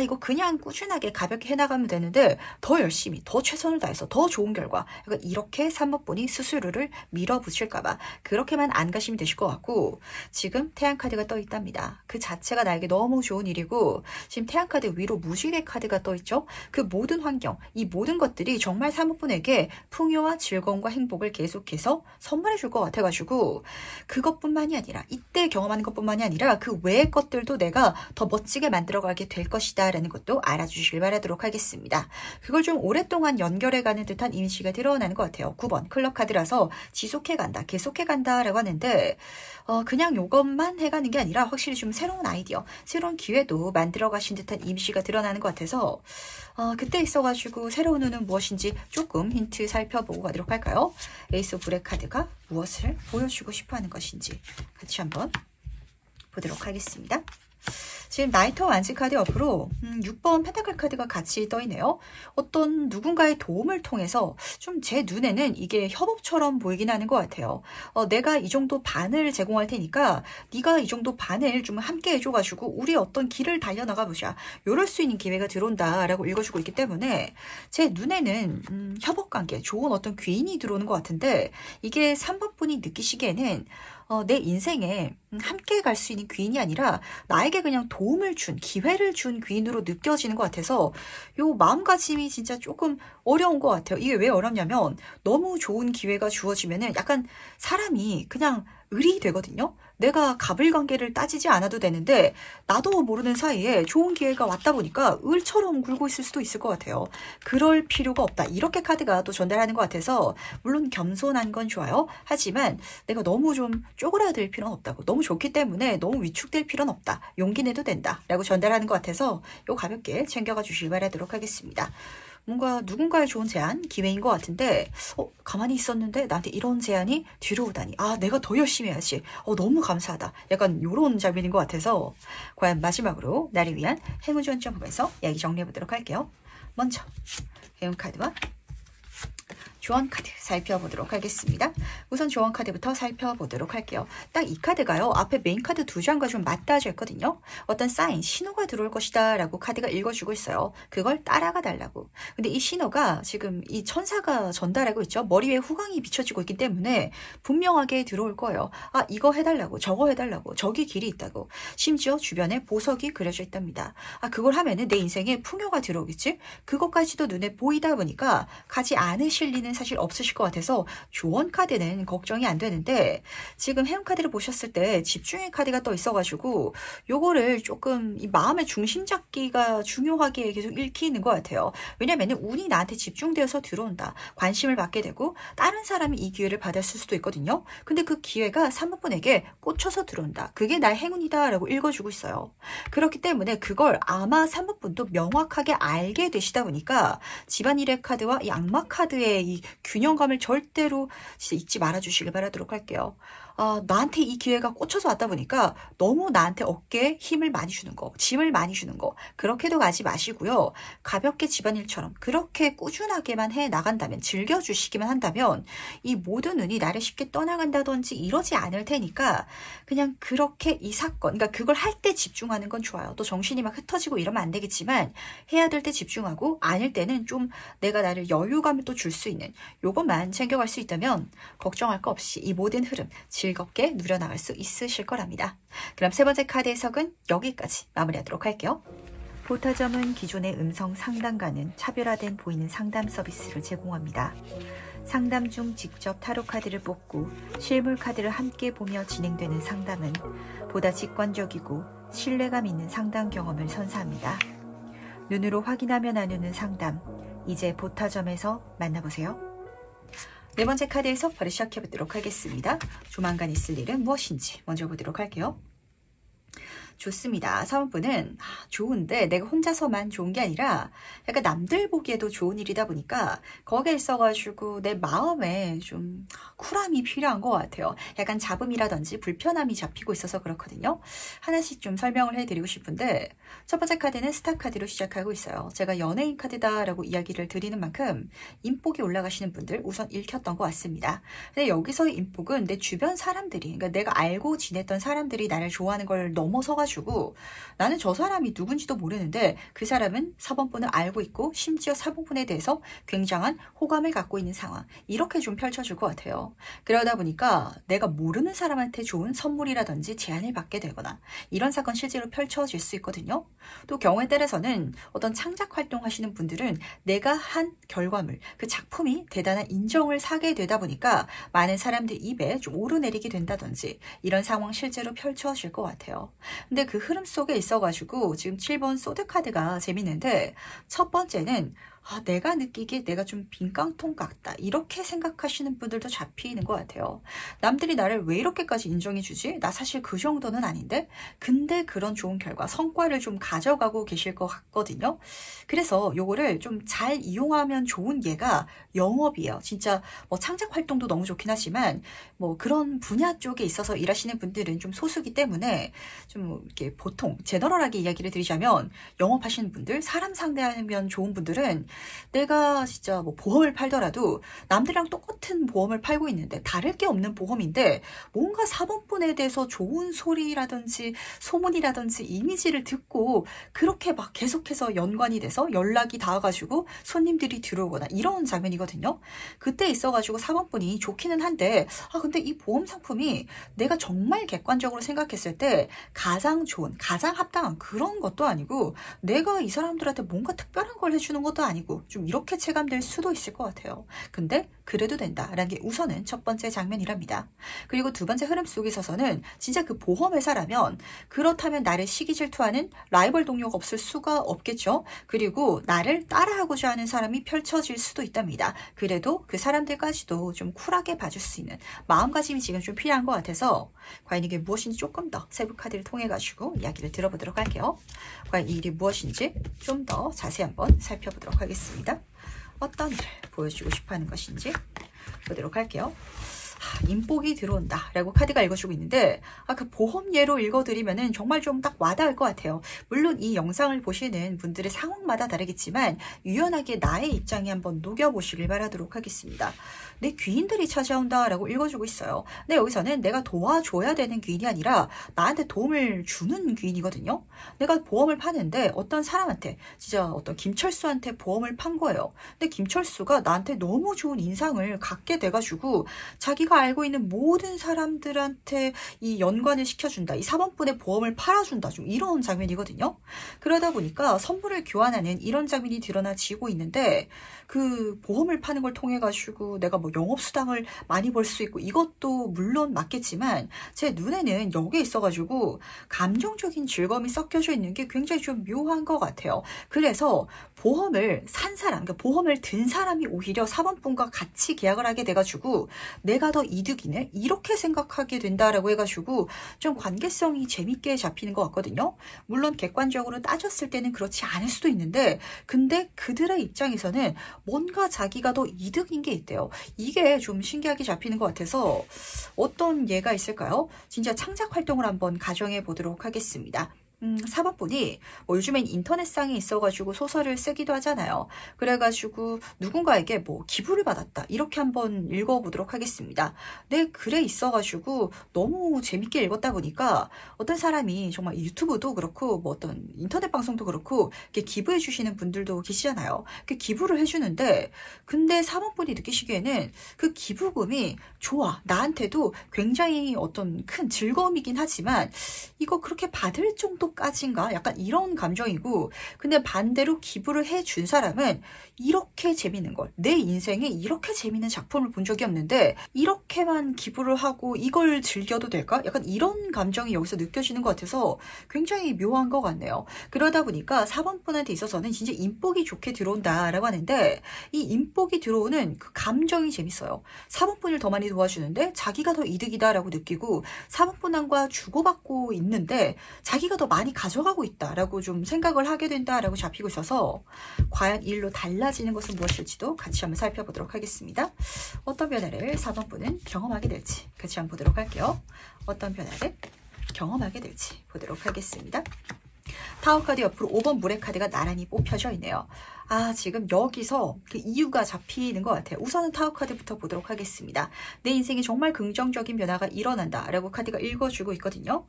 이거 그냥 꾸준하게 가볍게 해나가면 되는데 더 열심히, 더 최선을 다해서 더 좋은 결과, 이렇게 3번 분이 스스로를 밀어붙일까봐 그렇게만 안 가시면 되실 것 같고, 지금 태양카드가 떠 있답니다. 그 자체가 나에게 너무 좋은 일이고, 지금 태양카드 위로 무지개 카드가 떠 있죠. 그 모든 환경, 이 모든 것들이 정말 3번 분에게 풍요와 즐거움과 행복을 계속해서 선물해 줄 것 같아가지고, 그것뿐만이 아니라 이때 경험하는 것뿐만이 아니라 그 외의 것들도 내가 더 멋지게 만들어가게 될 것이다 라는 것도 알아주시길 바라도록 하겠습니다. 그걸 좀 오랫동안 연결해가는 듯한 이미지가 드러나는 것 같아요. 9번 클럽 카드라서 지속해간다, 계속해간다 라고 하는데 그냥 이것만 해가는 게 아니라 확실히 좀 새로운 아이디어, 새로운 기회도 만들어가신 듯한 이미지가 드러나는 것 같아서 그때 있어가지고 새로운 운은 무엇인지 조금 힌트 살펴보고 가도록 할까요? 에이스 오브 불의 카드가 무엇을 보여주고 싶어하는 것인지 같이 한번 보도록 하겠습니다. 지금 나이트 완지 카드 옆으로 6번 펜타클 카드가 같이 떠있네요. 어떤 누군가의 도움을 통해서 좀 제 눈에는 이게 협업처럼 보이긴 하는 것 같아요. 내가 이 정도 반을 제공할 테니까 네가 이 정도 반을 좀 함께 해줘가지고 우리 어떤 길을 달려나가 보자. 이럴 수 있는 기회가 들어온다라고 읽어주고 있기 때문에 제 눈에는 협업관계, 좋은 어떤 귀인이 들어오는 것 같은데 이게 3번 분이 느끼시기에는 내 인생에 함께 갈 수 있는 귀인이 아니라 나에게 그냥 도움을 준, 기회를 준 귀인으로 느껴지는 것 같아서 요 마음가짐이 진짜 조금 어려운 것 같아요. 이게 왜 어렵냐면 너무 좋은 기회가 주어지면은 약간 사람이 그냥 을이 되거든요. 내가 갑을관계를 따지지 않아도 되는데 나도 모르는 사이에 좋은 기회가 왔다 보니까 을처럼 굴고 있을 수도 있을 것 같아요. 그럴 필요가 없다. 이렇게 카드가 또 전달하는 것 같아서 물론 겸손한 건 좋아요. 하지만 내가 너무 좀 쪼그라들 필요는 없다고. 너무 좋기 때문에 너무 위축될 필요는 없다. 용기 내도 된다. 라고 전달하는 것 같아서 요 가볍게 챙겨가 주시길 바라도록 하겠습니다. 뭔가 누군가의 좋은 제안, 기회인 것 같은데 가만히 있었는데 나한테 이런 제안이 뒤로 오다니 내가 더 열심히 해야지. 너무 감사하다. 약간 요런 장면인 것 같아서 과연 마지막으로 나를 위한 행운 지원점 보면서 이야기 정리해보도록 할게요. 먼저 행운 카드와 조언 카드 살펴보도록 하겠습니다. 우선 조언 카드부터 살펴보도록 할게요. 딱 이 카드가요. 앞에 메인 카드 두 장과 좀 맞닿아져 있거든요. 어떤 사인, 신호가 들어올 것이다 라고 카드가 읽어주고 있어요. 그걸 따라가 달라고. 근데 이 신호가 지금 이 천사가 전달하고 있죠. 머리 위에 후광이 비춰지고 있기 때문에 분명하게 들어올 거예요. 아, 이거 해달라고, 저거 해달라고, 저기 길이 있다고. 심지어 주변에 보석이 그려져 있답니다. 아, 그걸 하면은 내 인생에 풍요가 들어오겠지? 그것까지도 눈에 보이다 보니까 가지 않으실 리는 사실 없으실 것 같아서 조언 카드는 걱정이 안 되는데, 지금 해운 카드를 보셨을 때 집중의 카드가 떠 있어가지고 요거를 조금 이 마음의 중심 잡기가 중요하게 계속 읽히는 것 같아요. 왜냐면은 운이 나한테 집중되어서 들어온다. 관심을 받게 되고 다른 사람이 이 기회를 받았을 수도 있거든요. 근데 그 기회가 사모분에게 꽂혀서 들어온다. 그게 나의 행운이다 라고 읽어주고 있어요. 그렇기 때문에 그걸 아마 사모분도 명확하게 알게 되시다 보니까 집안일의 카드와 이 악마 카드의 이 균형감을 절대로 진짜 잊지 말아주시길 바라도록 할게요. 나한테 이 기회가 꽂혀서 왔다 보니까 너무 나한테 어깨에 힘을 많이 주는 거, 짐을 많이 주는 거, 그렇게도 가지 마시고요. 가볍게 집안일처럼 그렇게 꾸준하게만 해 나간다면, 즐겨주시기만 한다면 이 모든 운이 나를 쉽게 떠나간다든지 이러지 않을 테니까 그냥 그렇게 이 사건, 그러니까 그걸 할 때 집중하는 건 좋아요. 또 정신이 막 흩어지고 이러면 안 되겠지만 해야 될 때 집중하고 아닐 때는 좀 내가 나를 여유감을 또 줄 수 있는 요것만 챙겨갈 수 있다면 걱정할 거 없이 이 모든 흐름 즐겁게 누려나갈 수 있으실 거랍니다. 그럼 세 번째 카드 해석은 여기까지 마무리하도록 할게요. 보타점은 기존의 음성 상담과는 차별화된 보이는 상담 서비스를 제공합니다. 상담 중 직접 타로 카드를 뽑고 실물 카드를 함께 보며 진행되는 상담은 보다 직관적이고 신뢰감 있는 상담 경험을 선사합니다. 눈으로 확인하며 나누는 상담, 이제 보타점에서 만나보세요. 네 번째 카드 해석 바로 시작해보도록 하겠습니다. 조만간 있을 일은 무엇인지 먼저 보도록 할게요. 좋습니다. 사원분은 좋은데 내가 혼자서만 좋은 게 아니라 약간 남들 보기에도 좋은 일이다 보니까 거기에 있어가지고 내 마음에 좀 쿨함이 필요한 것 같아요. 약간 잡음이라든지 불편함이 잡히고 있어서 그렇거든요. 하나씩 좀 설명을 해드리고 싶은데, 첫 번째 카드는 스타 카드로 시작하고 있어요. 제가 연예인 카드다라고 이야기를 드리는 만큼 인복이 올라가시는 분들 우선 읽혔던 것 같습니다. 근데 여기서의 인복은 내 주변 사람들이, 그러니까 내가 알고 지냈던 사람들이 나를 좋아하는 걸 넘어서가지고 나는 저 사람이 누군지도 모르는데 그 사람은 사번분을 알고 있고 심지어 사번분에 대해서 굉장한 호감을 갖고 있는 상황, 이렇게 좀 펼쳐질 것 같아요. 그러다 보니까 내가 모르는 사람한테 좋은 선물이라든지 제안을 받게 되거나 이런 사건 실제로 펼쳐질 수 있거든요. 또 경우에 따라서는 어떤 창작 활동 하시는 분들은 내가 한 결과물, 그 작품이 대단한 인정을 사게 되다 보니까 많은 사람들 입에 좀 오르내리게 된다든지 이런 상황 실제로 펼쳐질 것 같아요. 근데 그 흐름 속에 있어가지고 지금 7번 소드 카드가 재밌는데, 첫 번째는 내가 느끼기에 내가 좀 빈깡통 같다, 이렇게 생각하시는 분들도 잡히는 것 같아요. 남들이 나를 왜 이렇게까지 인정해 주지? 나 사실 그 정도는 아닌데? 근데 그런 좋은 결과, 성과를 좀 가져가고 계실 것 같거든요. 그래서 요거를 좀 잘 이용하면 좋은 예가 영업이에요. 진짜 뭐 창작 활동도 너무 좋긴 하지만 뭐 그런 분야 쪽에 있어서 일하시는 분들은 좀 소수기 때문에 좀 이렇게 보통 제너럴하게 이야기를 드리자면, 영업하시는 분들, 사람 상대하면 좋은 분들은 내가 진짜 뭐 보험을 팔더라도 남들이랑 똑같은 보험을 팔고 있는데 다를 게 없는 보험인데 뭔가 사본분에 대해서 좋은 소리라든지 소문이라든지 이미지를 듣고 그렇게 막 계속해서 연관이 돼서 연락이 닿아가지고 손님들이 들어오거나 이런 장면이거든요. 그때 있어가지고 사본분이 좋기는 한데 근데 이 보험 상품이 내가 정말 객관적으로 생각했을 때 가장 좋은, 가장 합당한 그런 것도 아니고 내가 이 사람들한테 뭔가 특별한 걸 해주는 것도 아니고 좀 이렇게 체감될 수도 있을 것 같아요. 근데 그래도 된다라는 게 우선은 첫 번째 장면이랍니다. 그리고 두 번째 흐름 속에 있어서는 진짜 그 보험회사라면 그렇다면 나를 시기 질투하는 라이벌 동료가 없을 수가 없겠죠. 그리고 나를 따라하고자 하는 사람이 펼쳐질 수도 있답니다. 그래도 그 사람들까지도 좀 쿨하게 봐줄 수 있는 마음가짐이 지금 좀 필요한 것 같아서 과연 이게 무엇인지 조금 더 세부 카드를 통해 가지고 이야기를 들어보도록 할게요. 과연 이 일이 무엇인지 좀 더 자세히 한번 살펴보도록 하겠습니다. 어떤 일을 보여주고 싶어 하는 것인지 보도록 할게요. 인복이 들어온다 라고 카드가 읽어주고 있는데, 그 보험 예로 읽어드리면은 정말 좀 딱 와닿을 것 같아요. 물론 이 영상을 보시는 분들의 상황마다 다르겠지만 유연하게 나의 입장에 한번 녹여보시길 바라도록 하겠습니다. 내 귀인들이 찾아온다 라고 읽어주고 있어요. 근데 여기서는 내가 도와줘야 되는 귀인이 아니라 나한테 도움을 주는 귀인이거든요. 내가 보험을 파는데 어떤 사람한테, 진짜 어떤 김철수한테 보험을 판 거예요. 근데 김철수가 나한테 너무 좋은 인상을 갖게 돼가지고 자기가 알고 있는 모든 사람들한테 이 연관을 시켜준다. 이 사범분의 보험을 팔아준다. 좀 이런 장면이거든요. 그러다 보니까 선물을 교환하는 이런 장면이 드러나지고 있는데, 그 보험을 파는 걸 통해 가지고 내가 뭐 영업수당을 많이 벌 수 있고 이것도 물론 맞겠지만 제 눈에는 여기에 있어가지고 감정적인 즐거움이 섞여져 있는 게 굉장히 좀 묘한 것 같아요. 그래서 보험을 산 사람, 그러니까 보험을 든 사람이 오히려 사범분과 같이 계약을 하게 돼가지고 내가 더 이득이네 이렇게 생각하게 된다라고 해가지고 좀 관계성이 재밌게 잡히는 것 같거든요. 물론 객관적으로 따졌을 때는 그렇지 않을 수도 있는데, 근데 그들의 입장에서는 뭔가 자기가 더 이득인 게 있대요. 이게 좀 신기하게 잡히는 것 같아서 어떤 예가 있을까요? 진짜 창작 활동을 한번 가정해 보도록 하겠습니다. 사범분이 뭐 요즘엔 인터넷상에 있어가지고 소설을 쓰기도 하잖아요. 그래가지고 누군가에게 뭐 기부를 받았다 이렇게 한번 읽어보도록 하겠습니다. 내 글에 있어가지고 너무 재밌게 읽었다 보니까 어떤 사람이 정말 유튜브도 그렇고 뭐 어떤 인터넷 방송도 그렇고 이렇게 기부해 주시는 분들도 계시잖아요. 그 기부를 해주는데, 근데 사범분이 느끼시기에는 그 기부금이 좋아, 나한테도 굉장히 어떤 큰 즐거움이긴 하지만 이거 그렇게 받을 정도 까진가? 약간 이런 감정이고, 근데 반대로 기부를 해준 사람은 이렇게 재밌는 걸, 내 인생에 이렇게 재밌는 작품을 본 적이 없는데 이렇게만 기부를 하고 이걸 즐겨도 될까? 약간 이런 감정이 여기서 느껴지는 것 같아서 굉장히 묘한 것 같네요. 그러다 보니까 4번분한테 있어서는 진짜 인복이 좋게 들어온다라고 하는데, 이 인복이 들어오는 그 감정이 재밌어요. 4번분을 더 많이 도와주는데 자기가 더 이득이다라고 느끼고 4번분과 주고받고 있는데 자기가 더 많이 가져가고 있다라고 좀 생각을 하게 된다라고 잡히고 있어서, 과연 이 일로 달라지는 것은 무엇일지도 같이 한번 살펴보도록 하겠습니다. 어떤 변화를 4번분은 경험하게 될지 같이 한번 보도록 할게요. 어떤 변화를 경험하게 될지 보도록 하겠습니다. 타워 카드 옆으로 5번 물의 카드가 나란히 뽑혀져 있네요. 지금 여기서 그 이유가 잡히는 것 같아요. 우선은 타워 카드부터 보도록 하겠습니다. 내 인생에 정말 긍정적인 변화가 일어난다 라고 카드가 읽어주고 있거든요.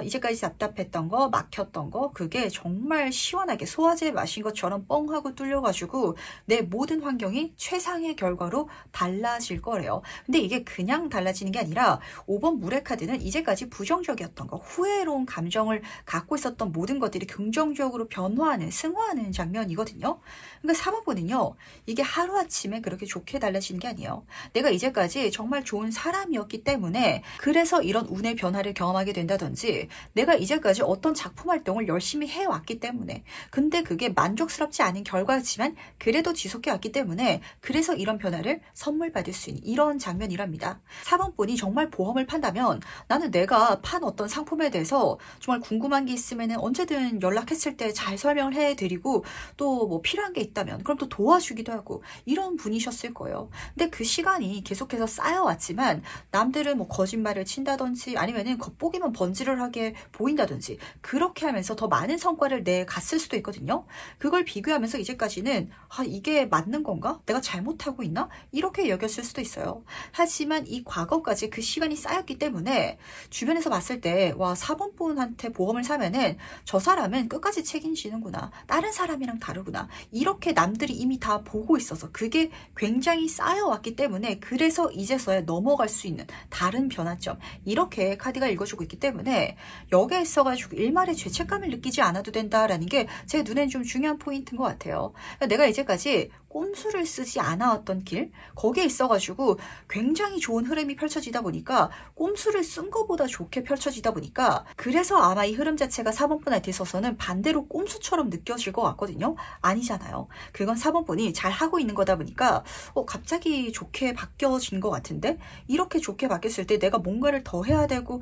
이제까지 답답했던 거, 막혔던 거, 그게 정말 시원하게 소화제 마신 것처럼 뻥 하고 뚫려가지고 내 모든 환경이 최상의 결과로 달라질 거래요. 근데 이게 그냥 달라지는 게 아니라 5번 물의 카드는 이제까지 부정적이었던 거, 후회로운 감정을 갖고 있었던 모든 것들이 긍정적으로 변화하는, 승화하는 장면이거든요. 그러니까 3번분은요, 이게 하루아침에 그렇게 좋게 달라지는 게 아니에요. 내가 이제까지 정말 좋은 사람이었기 때문에 그래서 이런 운의 변화를 경험하게 된다든지, 내가 이제까지 어떤 작품 활동을 열심히 해왔기 때문에, 근데 그게 만족스럽지 않은 결과였지만 그래도 지속해 왔기 때문에 그래서 이런 변화를 선물 받을 수 있는 이런 장면이랍니다. 4번분이 정말 보험을 판다면, 나는 내가 판 어떤 상품에 대해서 정말 궁금한 게 있으면 언제든 연락했을 때 잘 설명을 해드리고, 또 뭐 필요한 게 있다면 그럼 또 도와주기도 하고 이런 분이셨을 거예요. 근데 그 시간이 계속해서 쌓여왔지만 남들은 뭐 거짓말을 친다든지 아니면은 겉보기만 번지르르하게 보인다든지 그렇게 하면서 더 많은 성과를 내갔을 수도 있거든요. 그걸 비교하면서 이제까지는 이게 맞는 건가? 내가 잘못하고 있나? 이렇게 여겼을 수도 있어요. 하지만 이 과거까지 그 시간이 쌓였기 때문에 주변에서 봤을 때, 와, 4번분한테 보험을 사면은 저 사람은 끝까지 책임지는구나, 다른 사람이랑 다르구나, 이렇게 남들이 이미 다 보고 있어서 그게 굉장히 쌓여왔기 때문에 그래서 이제서야 넘어갈 수 있는 다른 변화점, 이렇게 카드가 읽어주고 있기 때문에 여기에 있어가지고 일말의 죄책감을 느끼지 않아도 된다라는 게 제 눈엔 좀 중요한 포인트인 것 같아요. 그러니까 내가 이제까지 꼼수를 쓰지 않아왔던 길, 거기에 있어가지고 굉장히 좋은 흐름이 펼쳐지다 보니까 꼼수를 쓴 것보다 좋게 펼쳐지다 보니까 그래서 아마 이 흐름 자체가 4번분한테 있어서는 반대로 꼼수처럼 느껴질 것 같거든요. 아니잖아요. 그건 4번분이 잘하고 있는 거다 보니까 갑자기 좋게 바뀌어진 것 같은데, 이렇게 좋게 바뀌었을 때 내가 뭔가를 더 해야 되고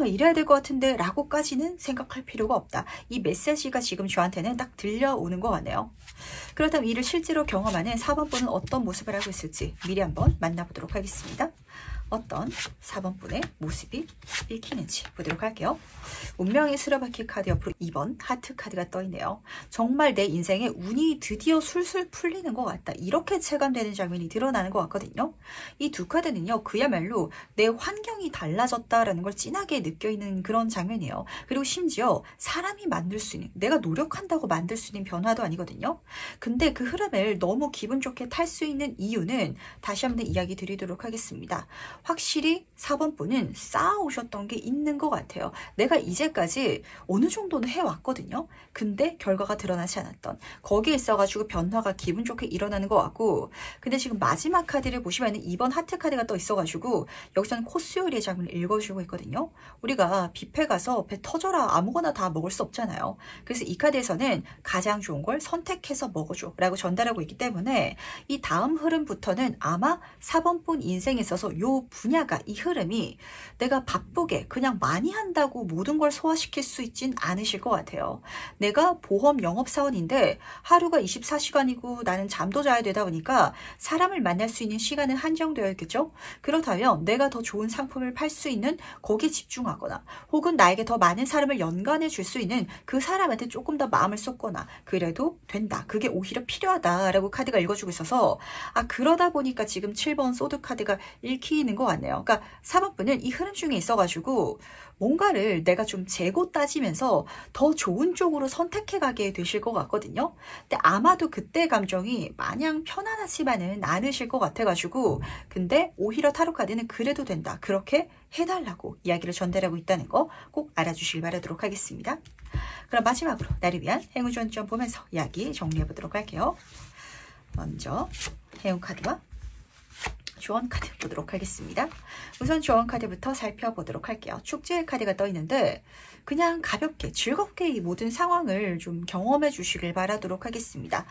이래야 될 것 같은데 라고까지는 생각할 필요가 없다. 이 메시지가 지금 저한테는 딱 들려오는 것 같네요. 그렇다면 이를 실제로 경험하는 4번분은 어떤 모습을 하고 있을지 미리 한번 만나보도록 하겠습니다. 어떤 4번 분의 모습이 읽히는지 보도록 할게요. 운명의 수레바퀴 카드 옆으로 2번 하트 카드가 떠있네요. 정말 내 인생에 운이 드디어 술술 풀리는 것 같다. 이렇게 체감되는 장면이 드러나는 것 같거든요. 이 두 카드는요. 그야말로 내 환경이 달라졌다라는 걸 진하게 느껴있는 그런 장면이에요. 그리고 심지어 사람이 만들 수 있는, 내가 노력한다고 만들 수 있는 변화도 아니거든요. 근데 그 흐름을 너무 기분 좋게 탈 수 있는 이유는 다시 한번 이야기 드리도록 하겠습니다. 확실히 4번 분은 쌓아오셨던 게 있는 것 같아요. 내가 이제까지 어느 정도는 해왔거든요. 근데 결과가 드러나지 않았던, 거기에 있어가지고 변화가 기분 좋게 일어나는 것 같고, 근데 지금 마지막 카드를 보시면 2번 하트 카드가 떠 있어가지고 여기서는 코스 요리의 장면을 읽어주고 있거든요. 우리가 뷔페 가서 배 터져라 아무거나 다 먹을 수 없잖아요. 그래서 이 카드에서는 가장 좋은 걸 선택해서 먹어줘 라고 전달하고 있기 때문에 이 다음 흐름부터는 아마 4번 분 인생에 있어서 요 분야가, 이 흐름이 내가 바쁘게 그냥 많이 한다고 모든 걸 소화시킬 수 있진 않으실 것 같아요. 내가 보험 영업사원인데 하루가 24시간이고 나는 잠도 자야 되다 보니까 사람을 만날 수 있는 시간은 한정되어 있겠죠. 그렇다면 내가 더 좋은 상품을 팔 수 있는 거기에 집중하거나, 혹은 나에게 더 많은 사람을 연관해 줄 수 있는 그 사람한테 조금 더 마음을 쏟거나 그래도 된다. 그게 오히려 필요하다라고 카드가 읽어주고 있어서, 그러다 보니까 지금 7번 소드 카드가 읽히는 것 같네요. 그러니까 4번 분은 이 흐름 중에 있어가지고 뭔가를 내가 좀 재고 따지면서 더 좋은 쪽으로 선택해 가게 되실 것 같거든요. 근데 아마도 그때 감정이 마냥 편안하지만은 않으실 것 같아가지고, 근데 오히려 타로 카드는 그래도 된다, 그렇게 해달라고 이야기를 전달하고 있다는 거 꼭 알아주시길 바라도록 하겠습니다. 그럼 마지막으로 나를 위한 행운 좀 보면서 이야기 정리해 보도록 할게요. 먼저 행운 카드와 조언 카드 보도록 하겠습니다. 우선 조언 카드부터 살펴보도록 할게요. 축제의 카드가 떠 있는데 그냥 가볍게 즐겁게 이 모든 상황을 좀 경험해 주시길 바라도록 하겠습니다.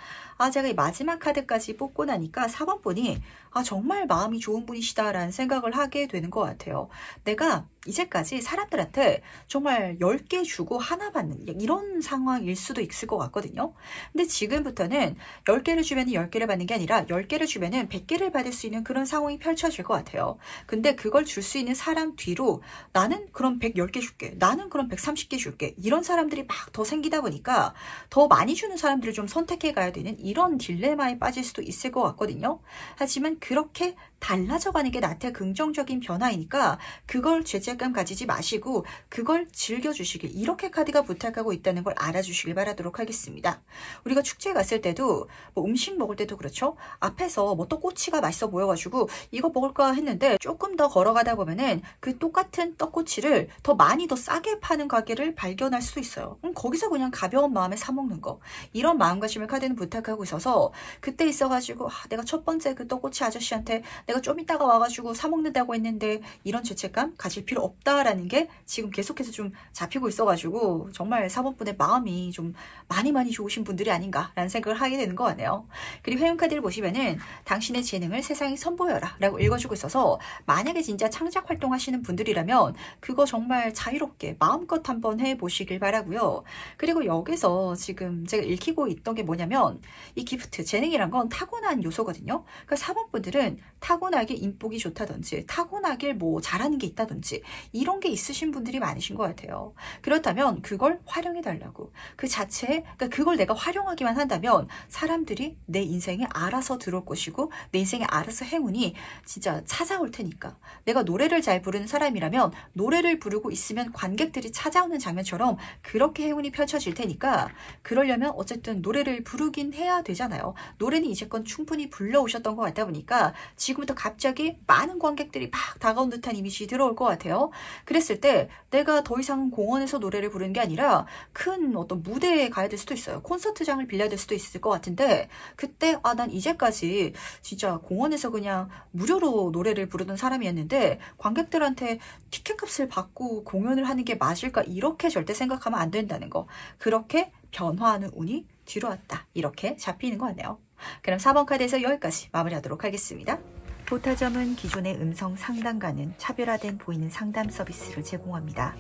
제가 이 마지막 카드까지 뽑고 나니까 4번 분이 정말 마음이 좋은 분이시다라는 생각을 하게 되는 것 같아요. 내가 이제까지 사람들한테 정말 10개 주고 하나 받는 이런 상황일 수도 있을 것 같거든요. 근데 지금부터는 10개를 주면 10개를 받는 게 아니라 10개를 주면 100개를 받을 수 있는 그런 상황이 펼쳐질 것 같아요. 근데 그걸 줄 수 있는 사람 뒤로 나는 그럼 110개 줄게, 나는 그럼 130개 줄게, 이런 사람들이 막 더 생기다 보니까 더 많이 주는 사람들을 좀 선택해 가야 되는 이런 딜레마에 빠질 수도 있을 것 같거든요. 하지만 그렇게 달라져가는 게 나한테 긍정적인 변화이니까 그걸 죄책감 가지지 마시고 그걸 즐겨주시길, 이렇게 카드가 부탁하고 있다는 걸 알아주시길 바라도록 하겠습니다. 우리가 축제 갔을 때도 뭐 음식 먹을 때도 그렇죠. 앞에서 뭐 떡꼬치가 맛있어 보여가지고 이거 먹을까 했는데 조금 더 걸어가다 보면은 그 똑같은 떡꼬치를 더 많이 더 싸게 파는 가게를 발견할 수 있어요. 거기서 그냥 가벼운 마음에 사 먹는 거, 이런 마음가짐을 카드는 부탁하고 있어서 그때 있어가지고 내가 첫 번째 그 떡꼬치 아저씨한테 내가 좀 이따가 와가지고 사 먹는다고 했는데 이런 죄책감 가질 필요 없다라는 게 지금 계속해서 좀 잡히고 있어가지고 정말 4번 분의 마음이 좀 많이 좋으신 분들이 아닌가라는 생각을 하게 되는 것 같네요. 그리고 회원 카드를 보시면은 당신의 재능을 세상에 선보여라 라고 읽어주고 있어서, 만약에 진짜 창작 활동하시는 분들이라면 그거 정말 자유롭게 마음껏 한번 해보시길 바라고요. 그리고 여기서 지금 제가 읽히고 있던 게 뭐냐면, 이 기프트, 재능이란 건 타고난 요소거든요. 그러니까 4번 분들은 타고나게 인복이 좋다든지 타고나길 뭐 잘하는 게 있다든지 이런 게 있으신 분들이 많으신 것 같아요. 그렇다면 그걸 활용해 달라고, 그 자체에, 그러니까 그걸 내가 활용하기만 한다면 사람들이 내 인생에 알아서 들어올 것이고 내 인생에 알아서 행운이 진짜 찾아올 테니까, 내가 노래를 잘 부르는 사람이라면 노래를 부르고 있으면 관객들이 찾아오는 장면처럼 그렇게 행운이 펼쳐질 테니까, 그러려면 어쨌든 노래를 부르긴 해야 되잖아요. 노래는 이제껏 충분히 불러오셨던 것 같다 보니까 지금부터 갑자기 많은 관객들이 막 다가온 듯한 이미지 들어올 것 같아요. 그랬을 때 내가 더 이상 공원에서 노래를 부르는 게 아니라 큰 어떤 무대에 가야 될 수도 있어요. 콘서트장을 빌려야 될 수도 있을 것 같은데, 그때 난 이제까지 진짜 공원에서 그냥 무료로 노래를 부르던 사람이었는데 관객들한테 티켓값을 받고 공연을 하는 게 맞을까, 이렇게 절대 생각하면 안 된다는 거. 그렇게 변화하는 운이 뒤로 왔다, 이렇게 잡히는 것 같네요. 그럼 4번 카드에서 여기까지 마무리하도록 하겠습니다. 보타점은 기존의 음성 상담과는 차별화된 보이는 상담 서비스를 제공합니다.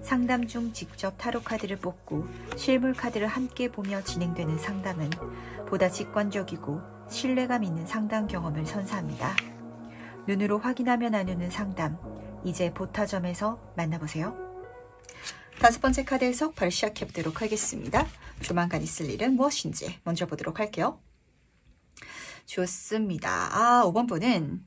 상담 중 직접 타로 카드를 뽑고 실물 카드를 함께 보며 진행되는 상담은 보다 직관적이고 신뢰감 있는 상담 경험을 선사합니다. 눈으로 확인하며 나누는 상담. 이제 보타점에서 만나보세요. 5번째 카드 해석 바로 시작해보도록 하겠습니다. 조만간 있을 일은 무엇인지 먼저 보도록 할게요. 좋습니다. 5번 분은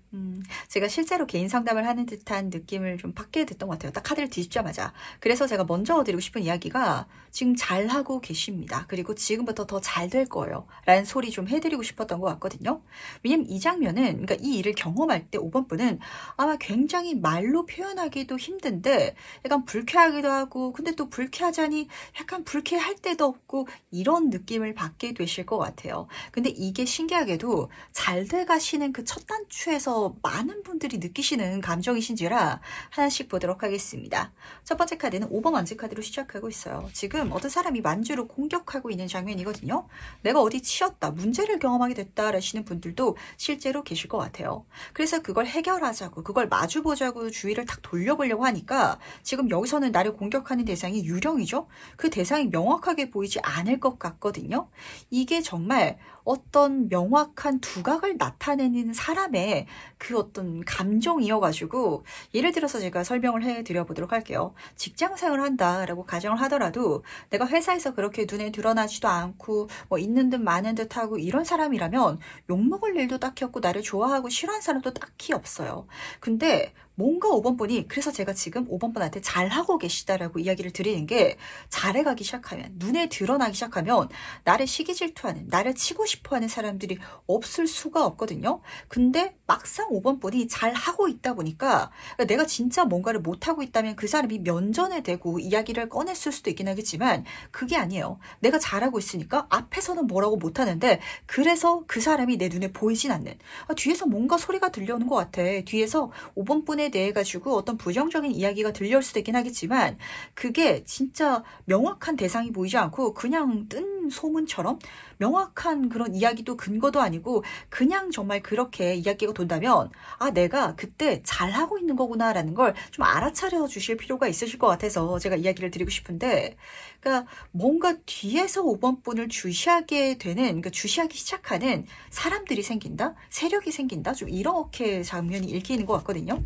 제가 실제로 개인 상담을 하는 듯한 느낌을 좀 받게 됐던 것 같아요. 딱 카드를 뒤집자마자. 그래서 제가 먼저 드리고 싶은 이야기가 지금 잘하고 계십니다. 그리고 지금부터 더 잘 될 거예요. 라는 소리 좀 해드리고 싶었던 것 같거든요. 왜냐면 이 장면은, 그러니까 이 일을 경험할 때 5번 분은 아마 굉장히 말로 표현하기도 힘든데 약간 불쾌하기도 하고, 근데 또 불쾌하자니 약간 불쾌할 때도 없고 이런 느낌을 받게 되실 것 같아요. 근데 이게 신기하게도 잘 돼 가시는 그 첫 단추에서 많은 분들이 느끼시는 감정이신지라 하나씩 보도록 하겠습니다. 첫 번째 카드는 5번 완즈 카드로 시작하고 있어요. 지금 어떤 사람이 만주로 공격하고 있는 장면이거든요. 내가 어디 치였다, 문제를 경험하게 됐다 라시는 분들도 실제로 계실 것 같아요. 그래서 그걸 해결하자고, 그걸 마주보자고 주의를 탁 돌려보려고 하니까 지금 여기서는 나를 공격하는 대상이 유령이죠. 그 대상이 명확하게 보이지 않을 것 같거든요. 이게 정말 어떤 명확한 두각을 나타내는 사람의 그 어떤 감정이어가지고, 예를 들어서 제가 설명을 해드려 보도록 할게요. 직장생활을 한다라고 가정을 하더라도 내가 회사에서 그렇게 눈에 드러나지도 않고 뭐 있는 듯 많은 듯 하고 이런 사람이라면 욕먹을 일도 딱히 없고 나를 좋아하고 싫어하는 사람도 딱히 없어요. 근데 뭔가 5번 분이, 그래서 제가 지금 5번 분한테 잘하고 계시다라고 이야기를 드리는 게, 잘해가기 시작하면, 눈에 드러나기 시작하면 나를 시기 질투하는, 나를 치고 싶어하는 사람들이 없을 수가 없거든요. 근데 막상 5번 분이 잘하고 있다 보니까, 내가 진짜 뭔가를 못하고 있다면 그 사람이 면전에 대고 이야기를 꺼냈을 수도 있긴 하겠지만 그게 아니에요. 내가 잘하고 있으니까 앞에서는 뭐라고 못하는데, 그래서 그 사람이 내 눈에 보이진 않는, 뒤에서 뭔가 소리가 들려오는 것 같아. 뒤에서 5번 분의 대해 가지고 어떤 부정적인 이야기가 들려올 수도 있긴 하겠지만 그게 진짜 명확한 대상이 보이지 않고 그냥 뜬 소문처럼 명확한 그런 이야기도 근거도 아니고 그냥 정말 그렇게 이야기가 돈다면, 내가 그때 잘하고 있는 거구나 라는 걸 좀 알아차려 주실 필요가 있으실 것 같아서 제가 이야기를 드리고 싶은데, 그러니까 뭔가 뒤에서 5번 분을 주시하게 되는, 그러니까 주시하기 시작하는 사람들이 생긴다? 세력이 생긴다? 좀 이렇게 장면이 읽히는 것 같거든요.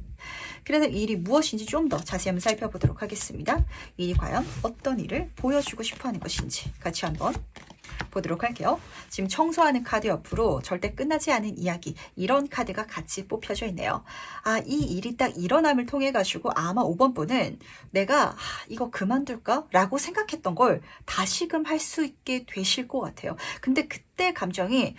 그래서 이 일이 무엇인지 좀 더 자세히 한번 살펴보도록 하겠습니다. 이 일이 과연 어떤 일을 보여주고 싶어 하는 것인지 같이 한번 보도록 할게요. 지금 청소하는 카드 옆으로 절대 끝나지 않은 이야기, 이런 카드가 같이 뽑혀져 있네요. 이 일이 딱 일어남을 통해 가지고 아마 5번 분은 내가 이거 그만둘까? 라고 생각했던 걸 다시금 할 수 있게 되실 것 같아요. 근데 그때 감정이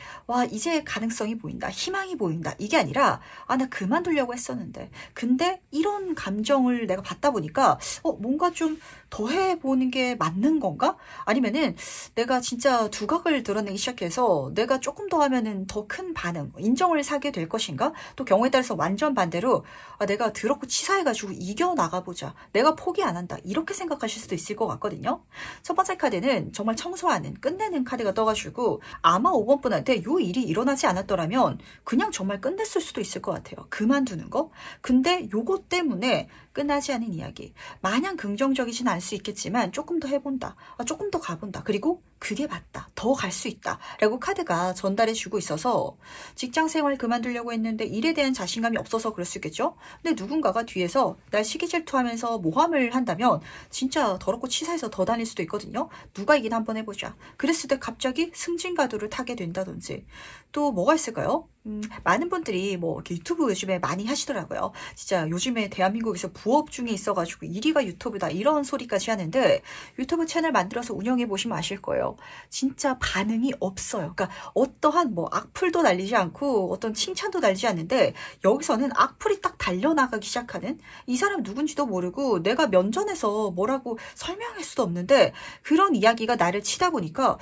이제 가능성이 보인다, 희망이 보인다, 이게 아니라 나 그만두려고 했었는데, 근데 이런 감정을 내가 받다 보니까 뭔가 좀 더 해보는 게 맞는 건가? 아니면은 내가 진짜 두각을 드러내기 시작해서 내가 조금 더 하면은 더 큰 반응, 인정을 사게 될 것인가? 또 경우에 따라서 완전 반대로 내가 더럽고 치사해가지고 이겨나가보자, 내가 포기 안 한다, 이렇게 생각하실 수도 있을 것 같거든요. 첫 번째 카드는 정말 청소하는, 끝내는 카드가 떠가지고 아마 5번 분한테 이 일이 일어나지 않았더라면 그냥 정말 끝냈을 수도 있을 것 같아요. 그만두는 거. 근데 요거 때문에 끝나지 않은 이야기, 마냥 긍정적이진 않을 수 있겠지만 조금 더 해본다, 조금 더 가본다, 그리고 그게 맞다, 더 갈 수 있다 라고 카드가 전달해 주고 있어서, 직장생활 그만두려고 했는데 일에 대한 자신감이 없어서 그럴 수 있겠죠. 근데 누군가가 뒤에서 날 시기 질투하면서 모함을 한다면 진짜 더럽고 치사해서 더 다닐 수도 있거든요. 누가 이긴 한번 해보자, 그랬을 때 갑자기 승진가도를 타게 된다든지. 또 뭐가 있을까요? 많은 분들이 뭐 이렇게 유튜브 요즘에 많이 하시더라고요. 진짜 요즘에 대한민국에서 부업 중에 있어가지고 1위가 유튜브다, 이런 소리까지 하는데, 유튜브 채널 만들어서 운영해 보시면 아실 거예요. 진짜 반응이 없어요. 그러니까 어떠한 뭐 악플도 날리지 않고 어떤 칭찬도 날리지 않는데, 여기서는 악플이 딱 달려나가기 시작하는, 이 사람 누군지도 모르고 내가 면전에서 뭐라고 설명할 수도 없는데 그런 이야기가 나를 치다 보니까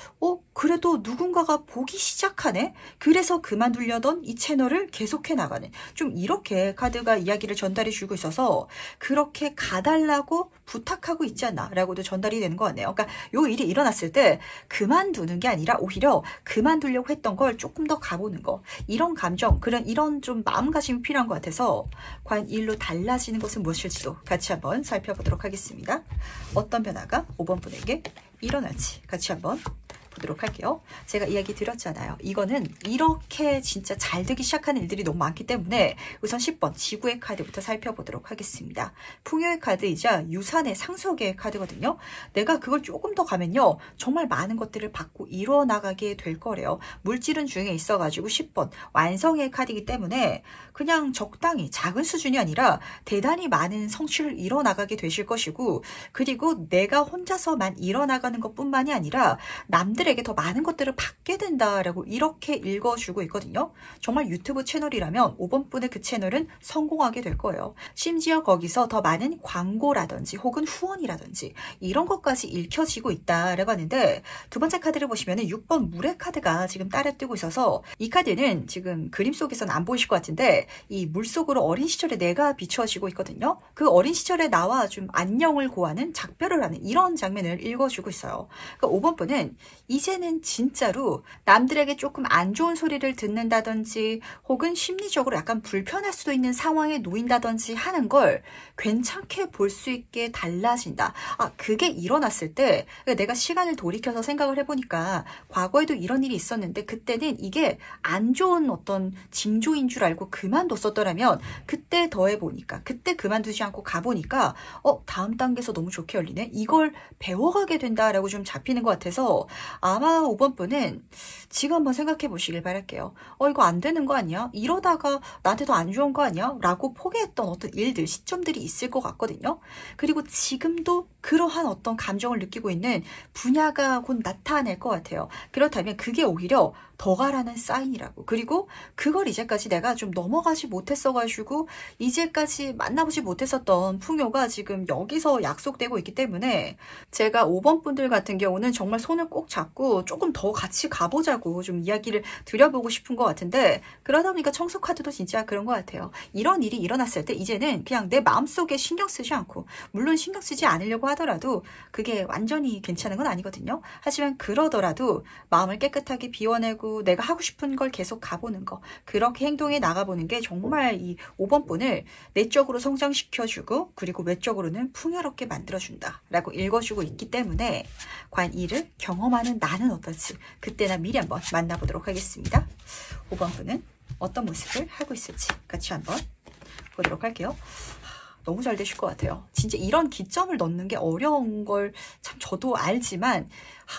그래도 누군가가 보기 시작하네? 그래서 그만두려던 이 채널을 계속해 나가는, 좀 이렇게 카드가 이야기를 전달해 주고 있어서 그렇게 가달라고 부탁하고 있지 않나 라고도 전달이 되는 것 같네요. 그러니까 요 일이 일어났을 때 그만두는 게 아니라 오히려 그만두려고 했던 걸 조금 더 가보는 거, 이런 감정, 이런 좀 마음가짐이 필요한 것 같아서 과연 이 일로 달라지는 것은 무엇일지도 같이 한번 살펴보도록 하겠습니다. 어떤 변화가 5번 분에게 일어날지 같이 한번 보도록 할게요. 제가 이야기 드렸잖아요. 이거는 이렇게 진짜 잘 되기 시작하는 일들이 너무 많기 때문에 우선 10번 지구의 카드부터 살펴보도록 하겠습니다. 풍요의 카드이자 유산의 상속의 카드거든요. 내가 그걸 조금 더 가면요. 정말 많은 것들을 받고 이루어 나가게 될 거래요. 물질은 중에 있어가지고 10번 완성의 카드이기 때문에 그냥 적당히 작은 수준이 아니라 대단히 많은 성취를 이뤄 나가게 되실 것이고, 그리고 내가 혼자서만 이뤄 나가는 것뿐만이 아니라 남들에게 더 많은 것들을 받게 된다라고 이렇게 읽어주고 있거든요. 정말 유튜브 채널이라면 5번 분의 그 채널은 성공하게 될 거예요. 심지어 거기서 더 많은 광고라든지 혹은 후원이라든지 이런 것까지 읽혀지고 있다라고 하는데, 두 번째 카드를 보시면 6번 물의 카드가 지금 따라 뜨고 있어서 이 카드는 지금 그림 속에서는 안 보이실 것 같은데 이 물속으로 어린 시절에 내가 비춰지고 있거든요. 그 어린 시절에 나와 좀 안녕을 고하는 작별을 하는 이런 장면을 읽어주고 있어요. 그러니까 5번 분은 이제는 진짜로 남들에게 조금 안 좋은 소리를 듣는다든지 혹은 심리적으로 약간 불편할 수도 있는 상황에 놓인다든지 하는 걸 괜찮게 볼 수 있게 달라진다. 그게 일어났을 때 내가 시간을 돌이켜서 생각을 해보니까 과거에도 이런 일이 있었는데 그때는 이게 안 좋은 어떤 징조인 줄 알고 그만뒀었더라면 그때 더해보니까, 그때 그만두지 않고 가보니까 다음 단계에서 너무 좋게 열리네? 이걸 배워가게 된다라고 좀 잡히는 것 같아서 아마 5번 분은 지금 한번 생각해 보시길 바랄게요. 이거 안 되는 거 아니야? 이러다가 나한테 더 안 좋은 거 아니야? 라고 포기했던 어떤 일들, 시점들이 있을 것 같거든요. 그리고 지금도 그러한 어떤 감정을 느끼고 있는 분야가 곧 나타날 것 같아요. 그렇다면 그게 오히려 더 가라는 사인이라고. 그리고 그걸 이제까지 내가 좀 넘어가지 못했어가지고 이제까지 만나보지 못했었던 풍요가 지금 여기서 약속되고 있기 때문에 제가 5번 분들 같은 경우는 정말 손을 꼭 잡고 조금 더 같이 가보자고 좀 이야기를 드려보고 싶은 것 같은데, 그러다 보니까 청소 카드도 진짜 그런 것 같아요. 이런 일이 일어났을 때 이제는 그냥 내 마음속에 신경 쓰지 않고, 물론 신경 쓰지 않으려고 하더라도 그게 완전히 괜찮은 건 아니거든요. 하지만 그러더라도 마음을 깨끗하게 비워내고 내가 하고 싶은 걸 계속 가보는 거, 그렇게 행동해 나가보는 게 정말 이 5번 분을 내적으로 성장시켜주고 그리고 외적으로는 풍요롭게 만들어준다 라고 읽어주고 있기 때문에 과연 이를 경험하는 나는 어떨지 그때나 미리 한번 만나보도록 하겠습니다. 5번 분은 어떤 모습을 하고 있을지 같이 한번 보도록 할게요. 너무 잘 되실 것 같아요. 진짜 이런 기점을 넣는 게 어려운 걸 참 저도 알지만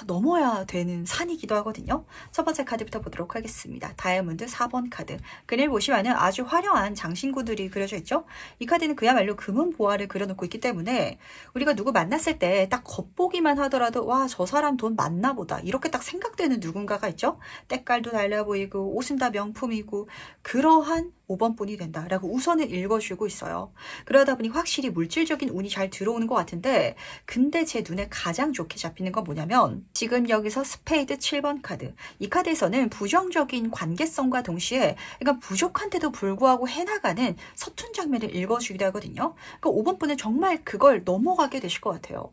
넘어야 되는 산이기도 하거든요. 첫 번째 카드부터 보도록 하겠습니다. 다이아몬드 4번 카드. 그늘 보시면은 아주 화려한 장신구들이 그려져 있죠. 이 카드는 그야말로 금은 보화를 그려놓고 있기 때문에 우리가 누구 만났을 때 딱 겉보기만 하더라도 와, 저 사람 돈 많나 보다 이렇게 딱 생각되는 누군가가 있죠. 때깔도 달라 보이고 옷은 다 명품이고 그러한 5번 분이 된다라고 우선은 읽어주고 있어요. 그러다 보니 확실히 물질적인 운이 잘 들어오는 것 같은데, 근데 제 눈에 가장 좋게 잡히는 건 뭐냐면 지금 여기서 스페이드 7번 카드. 이 카드에서는 부정적인 관계성과 동시에 그러니까 부족한데도 불구하고 해나가는 서툰 장면을 읽어주기도 하거든요. 그러니까 5번 분은 정말 그걸 넘어가게 되실 것 같아요.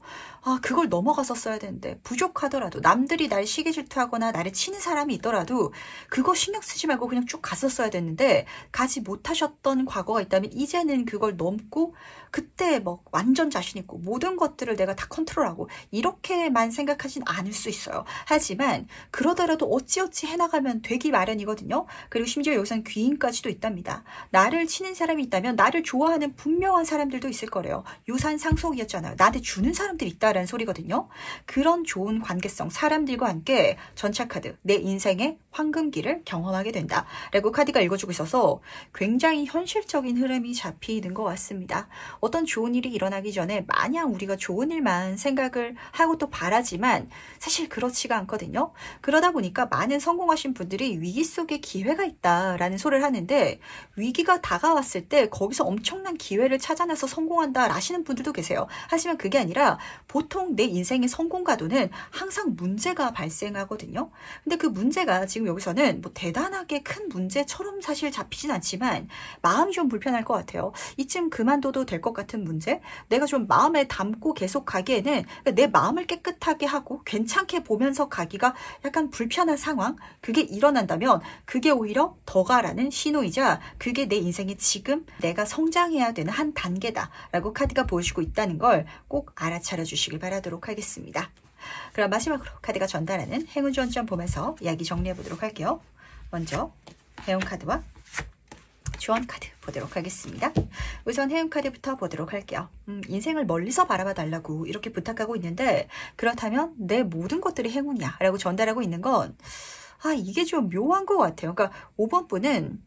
그걸 넘어갔었어야 되는데, 부족하더라도 남들이 날 시기 질투하거나 나를 치는 사람이 있더라도 그거 신경 쓰지 말고 그냥 쭉 갔었어야 됐는데 가지 못하셨던 과거가 있다면 이제는 그걸 넘고 그때 뭐 완전 자신 있고 모든 것들을 내가 다 컨트롤하고 이렇게만 생각하진 않을 수 있어요. 하지만 그러더라도 어찌어찌 해나가면 되기 마련이거든요. 그리고 심지어 여기서는 귀인까지도 있답니다. 나를 치는 사람이 있다면 나를 좋아하는 분명한 사람들도 있을 거래요. 유산 상속이었잖아요. 나한테 주는 사람들이 있다라는 소리거든요. 그런 좋은 관계성, 사람들과 함께 전차 카드, 내 인생의 황금기를 경험하게 된다 라고 카드가 읽어주고 있어서 굉장히 현실적인 흐름이 잡히는 것 같습니다. 어떤 좋은 일이 일어나기 전에 마냥 우리가 좋은 일만 생각을 하고 또 바라지만 사실 그렇지가 않거든요. 그러다 보니까 많은 성공하신 분들이 위기 속에 기회가 있다라는 소리를 하는데, 위기가 다가왔을 때 거기서 엄청난 기회를 찾아내서 성공한다 라시는 분들도 계세요. 하지만 그게 아니라 보통 내 인생의 성공 가도는 항상 문제가 발생하거든요. 근데 그 문제가 지금 여기서는 뭐 대단하게 큰 문제처럼 사실 잡히진 않지만 마음이 좀 불편할 것 같아요. 이쯤 그만둬도 될 것 같은 문제, 내가 좀 마음에 담고 계속 가기에는 내 마음을 깨끗하게 하고 괜찮게 보면서 가기가 약간 불편한 상황, 그게 일어난다면 그게 오히려 더 가라는 신호이자 그게 내 인생에 지금 내가 성장해야 되는 한 단계다 라고 카드가 보여주고 있다는 걸 꼭 알아차려 주시길 바라도록 하겠습니다. 그럼 마지막으로 카드가 전달하는 행운 지원 점 보면서 이야기 정리해 보도록 할게요. 먼저 행운 카드와 지원 카드 보도록 하겠습니다. 우선 행운 카드부터 보도록 할게요. 인생을 멀리서 바라봐 달라고 이렇게 부탁하고 있는데, 그렇다면 내 모든 것들이 행운이야 라고 전달하고 있는 건 이게 좀 묘한 것 같아요. 그러니까 5번 분은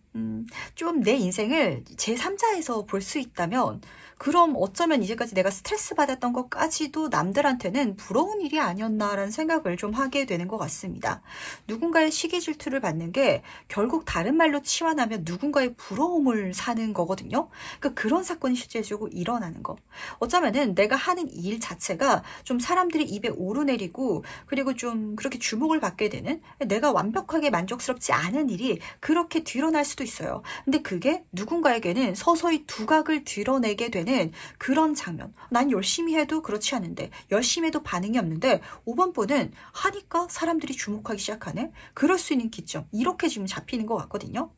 좀 내 인생을 제3자에서 볼 수 있다면, 그럼 어쩌면 이제까지 내가 스트레스 받았던 것까지도 남들한테는 부러운 일이 아니었나라는 생각을 좀 하게 되는 것 같습니다. 누군가의 시기 질투를 받는 게 결국 다른 말로 치환하면 누군가의 부러움을 사는 거거든요. 그러니까 그런 사건이 실제적으로 일어나는 거. 어쩌면은 내가 하는 일 자체가 좀 사람들이 입에 오르내리고, 그리고 좀 그렇게 주목을 받게 되는, 내가 완벽하게 만족스럽지 않은 일이 그렇게 드러날 수도 있어요. 근데 그게 누군가에게는 서서히 두각을 드러내게 되는 그런 장면. 난 열심히 해도 그렇지 않은데, 열심히 해도 반응이 없는데 5번 분은 하니까 사람들이 주목하기 시작하네. 그럴 수 있는 기점, 이렇게 지금 잡히는 것 같거든요.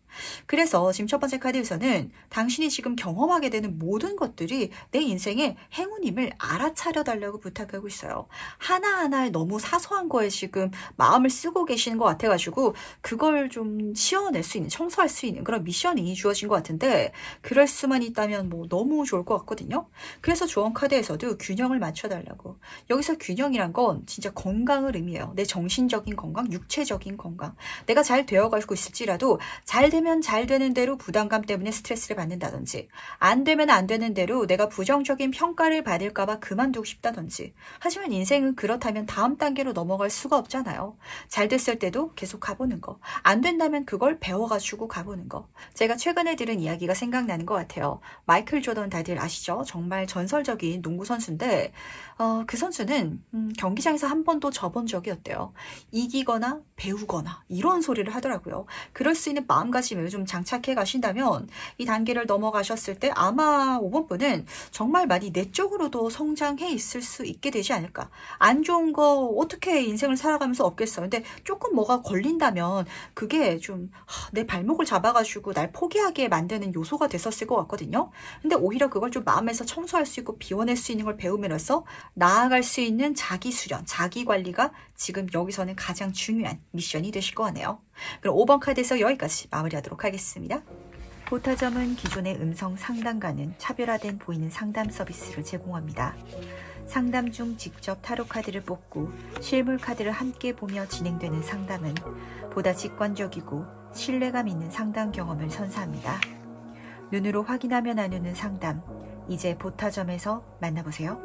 그래서 지금 첫 번째 카드에서는 당신이 지금 경험하게 되는 모든 것들이 내 인생의 행운임을 알아차려 달라고 부탁하고 있어요. 하나하나에 너무 사소한 거에 지금 마음을 쓰고 계시는 것 같아가지고 그걸 좀 치워낼 수 있는, 청소할 수 있는 그런 미션이 주어진 것 같은데, 그럴 수만 있다면 뭐 너무 좋을 것 같거든요. 그래서 조언 카드에서도 균형을 맞춰달라고. 여기서 균형이란 건 진짜 건강을 의미해요. 내 정신적인 건강, 육체적인 건강. 내가 잘 되어가지고 있을지라도 잘 되면 잘 되는 대로 부담감 때문에 스트레스를 받는다든지, 안 되면 안 되는 대로 내가 부정적인 평가를 받을까봐 그만두고 싶다든지. 하지만 인생은 그렇다면 다음 단계로 넘어갈 수가 없잖아요. 잘 됐을 때도 계속 가보는 거, 안 된다면 그걸 배워가지고 가보는 거. 제가 최근에 들은 이야기가 생각나는 것 같아요. 마이클 조던 다들 아시죠? 정말 전설적인 농구 선수인데 그 선수는 경기장에서 한 번도 져본 적이 없대요. 이기거나 배우거나 이런 소리를 하더라고요. 그럴 수 있는 마음가짐을 좀 장착해 가신다면 이 단계를 넘어가셨을 때 아마 5번 분은 정말 많이 내적으로도 성장해 있을 수 있게 되지 않을까. 안 좋은 거 어떻게 인생을 살아가면서 없겠어. 근데 조금 뭐가 걸린다면 그게 좀 내 발목을 잡아가지고 날 포기하게 만드는 요소가 됐었을 것 같거든요. 근데 오히려 그걸 좀 마음에서 청소할 수 있고 비워낼 수 있는 걸 배우면서 나아갈 수 있는 자기 수련, 자기 관리가 지금 여기서는 가장 중요한 미션이 되실 것 같네요. 그럼 5번 카드에서 여기까지 마무리하도록 하겠습니다. 보타점은 기존의 음성 상담과는 차별화된 보이는 상담 서비스를 제공합니다. 상담 중 직접 타로 카드를 뽑고 실물 카드를 함께 보며 진행되는 상담은 보다 직관적이고 신뢰감 있는 상담 경험을 선사합니다. 눈으로 확인하며 나누는 상담, 이제 보타점에서 만나보세요.